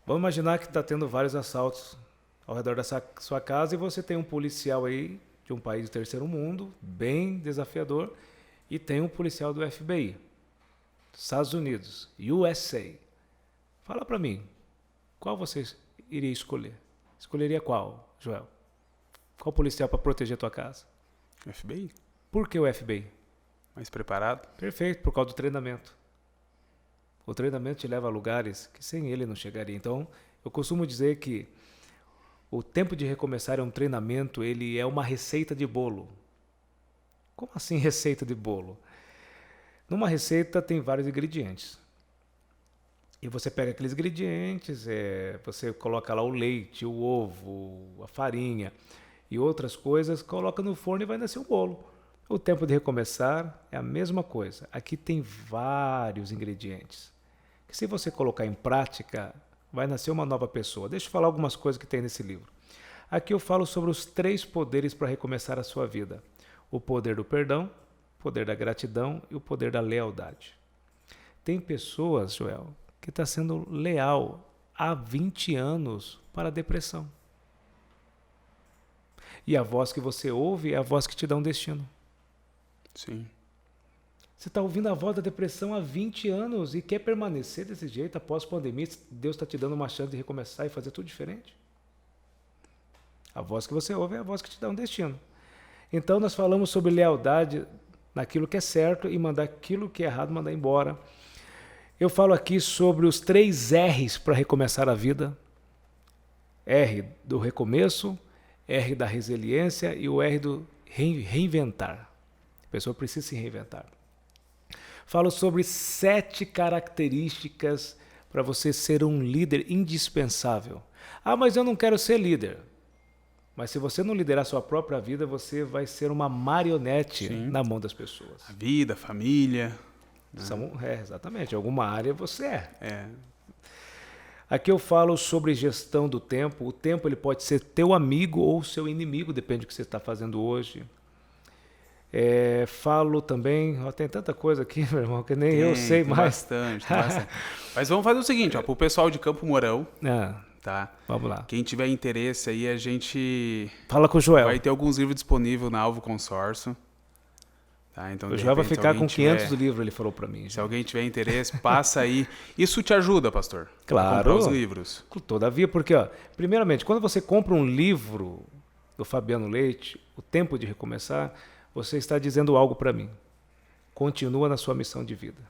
Vamos imaginar que está tendo vários assaltos ao redor da sua casa e você tem um policial aí de um país de terceiro mundo, bem desafiador, e tem um policial do FBI, Estados Unidos, USA. Fala para mim, qual você iria escolher? Escolheria qual, Joel? Qual policial para proteger a tua casa? FBI. Por que o FBI? Mais preparado? Perfeito, por causa do treinamento. O treinamento te leva a lugares que sem ele não chegaria. Então, eu costumo dizer que o tempo de recomeçar é um treinamento, ele é uma receita de bolo. Como assim receita de bolo? Numa receita tem vários ingredientes. E você pega aqueles ingredientes, você coloca lá o leite, o ovo, a farinha e outras coisas, coloca no forno e vai nascer um bolo. O tempo de recomeçar é a mesma coisa. Aqui tem vários ingredientes que, se você colocar em prática, vai nascer uma nova pessoa. Deixa eu falar algumas coisas que tem nesse livro. Aqui eu falo sobre os 3 poderes para recomeçar a sua vida. O poder do perdão, o poder da gratidão e o poder da lealdade. Tem pessoas, Joel, que está sendo leal há 20 anos para a depressão. E a voz que você ouve é a voz que te dá um destino. Sim. Você está ouvindo a voz da depressão há 20 anos e quer permanecer desse jeito após a pandemia. Deus está te dando uma chance de recomeçar e fazer tudo diferente. A voz que você ouve é a voz que te dá um destino. Então nós falamos sobre lealdade naquilo que é certo e mandar aquilo que é errado, mandar embora. Eu falo aqui sobre os 3 R's para recomeçar a vida. R do recomeço, R da resiliência e o R do reinventar. A pessoa precisa se reinventar. Falo sobre 7 características para você ser um líder indispensável. Ah, mas eu não quero ser líder. Mas se você não liderar a sua própria vida, você vai ser uma marionete na mão das pessoas. A vida, a família. Exatamente. Em alguma área você é. Aqui eu falo sobre gestão do tempo. O tempo ele pode ser teu amigo ou seu inimigo, depende do que você está fazendo hoje. Falo também, tem tanta coisa aqui, meu irmão, que nem eu sei mais. Bastante. Mas vamos fazer o seguinte, para o pessoal de Campo Mourão, tá? Vamos lá. Quem tiver interesse aí, a gente fala com o Joel. Vai ter alguns livros disponíveis na Alvo Consórcio. Tá? Então, o Joel vai ficar com 500 livros, ele falou para mim. Se alguém tiver interesse, passa aí. Isso te ajuda, pastor? Claro. A comprar os livros. Todavia, porque, primeiramente, quando você compra um livro do Fabiano Leite, O Tempo de Recomeçar, você está dizendo algo para mim. Continua na sua missão de vida.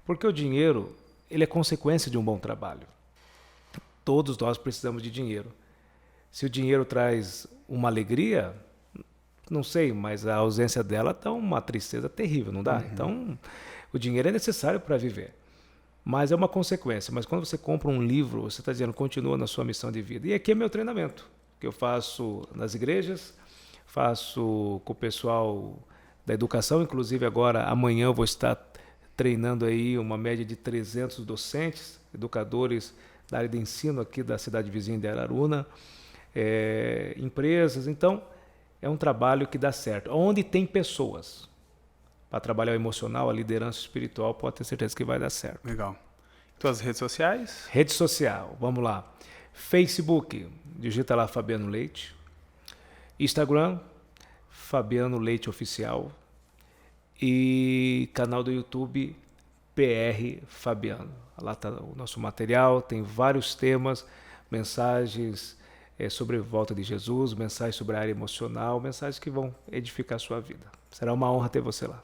Porque o dinheiro, ele é consequência de um bom trabalho. Todos nós precisamos de dinheiro. Se o dinheiro traz uma alegria, não sei, mas a ausência dela dá uma tristeza terrível, não dá? Então, o dinheiro é necessário para viver. Mas é uma consequência. Mas quando você compra um livro, você está dizendo, continua na sua missão de vida. E aqui é meu treinamento, que eu faço nas igrejas, faço com o pessoal da educação, inclusive agora, amanhã eu vou estar treinando aí uma média de 300 docentes, educadores da área de ensino aqui da cidade vizinha de Araruna, empresas. Então, é um trabalho que dá certo. Onde tem pessoas para trabalhar o emocional, a liderança espiritual, pode ter certeza que vai dar certo. Legal. Tuas redes sociais? Rede social, vamos lá. Facebook, digita lá Fabiano Leite. Instagram, Fabiano Leite Oficial e canal do YouTube PR Fabiano. Lá está o nosso material, tem vários temas, mensagens sobre a volta de Jesus, mensagens sobre a área emocional, mensagens que vão edificar a sua vida. Será uma honra ter você lá.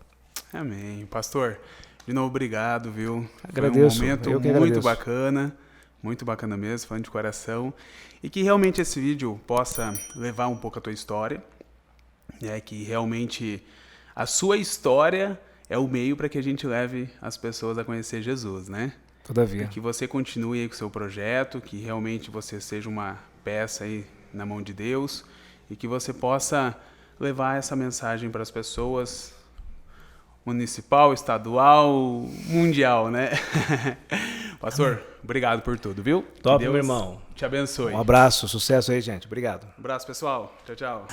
Amém. Pastor, de novo, obrigado, viu? Agradeço. Foi um momento muito bacana mesmo, falando de coração. E que realmente esse vídeo possa levar um pouco a tua história, né? Que realmente a sua história é o meio para que a gente leve as pessoas a conhecer Jesus, né? Todavia. E que você continue aí com o seu projeto, que realmente você seja uma peça aí na mão de Deus e que você possa levar essa mensagem para as pessoas, municipal, estadual, mundial, né? Pastor, obrigado por tudo, viu? Top, meu irmão. Te abençoe. Um abraço, sucesso aí, gente. Obrigado. Um abraço, pessoal. Tchau, tchau.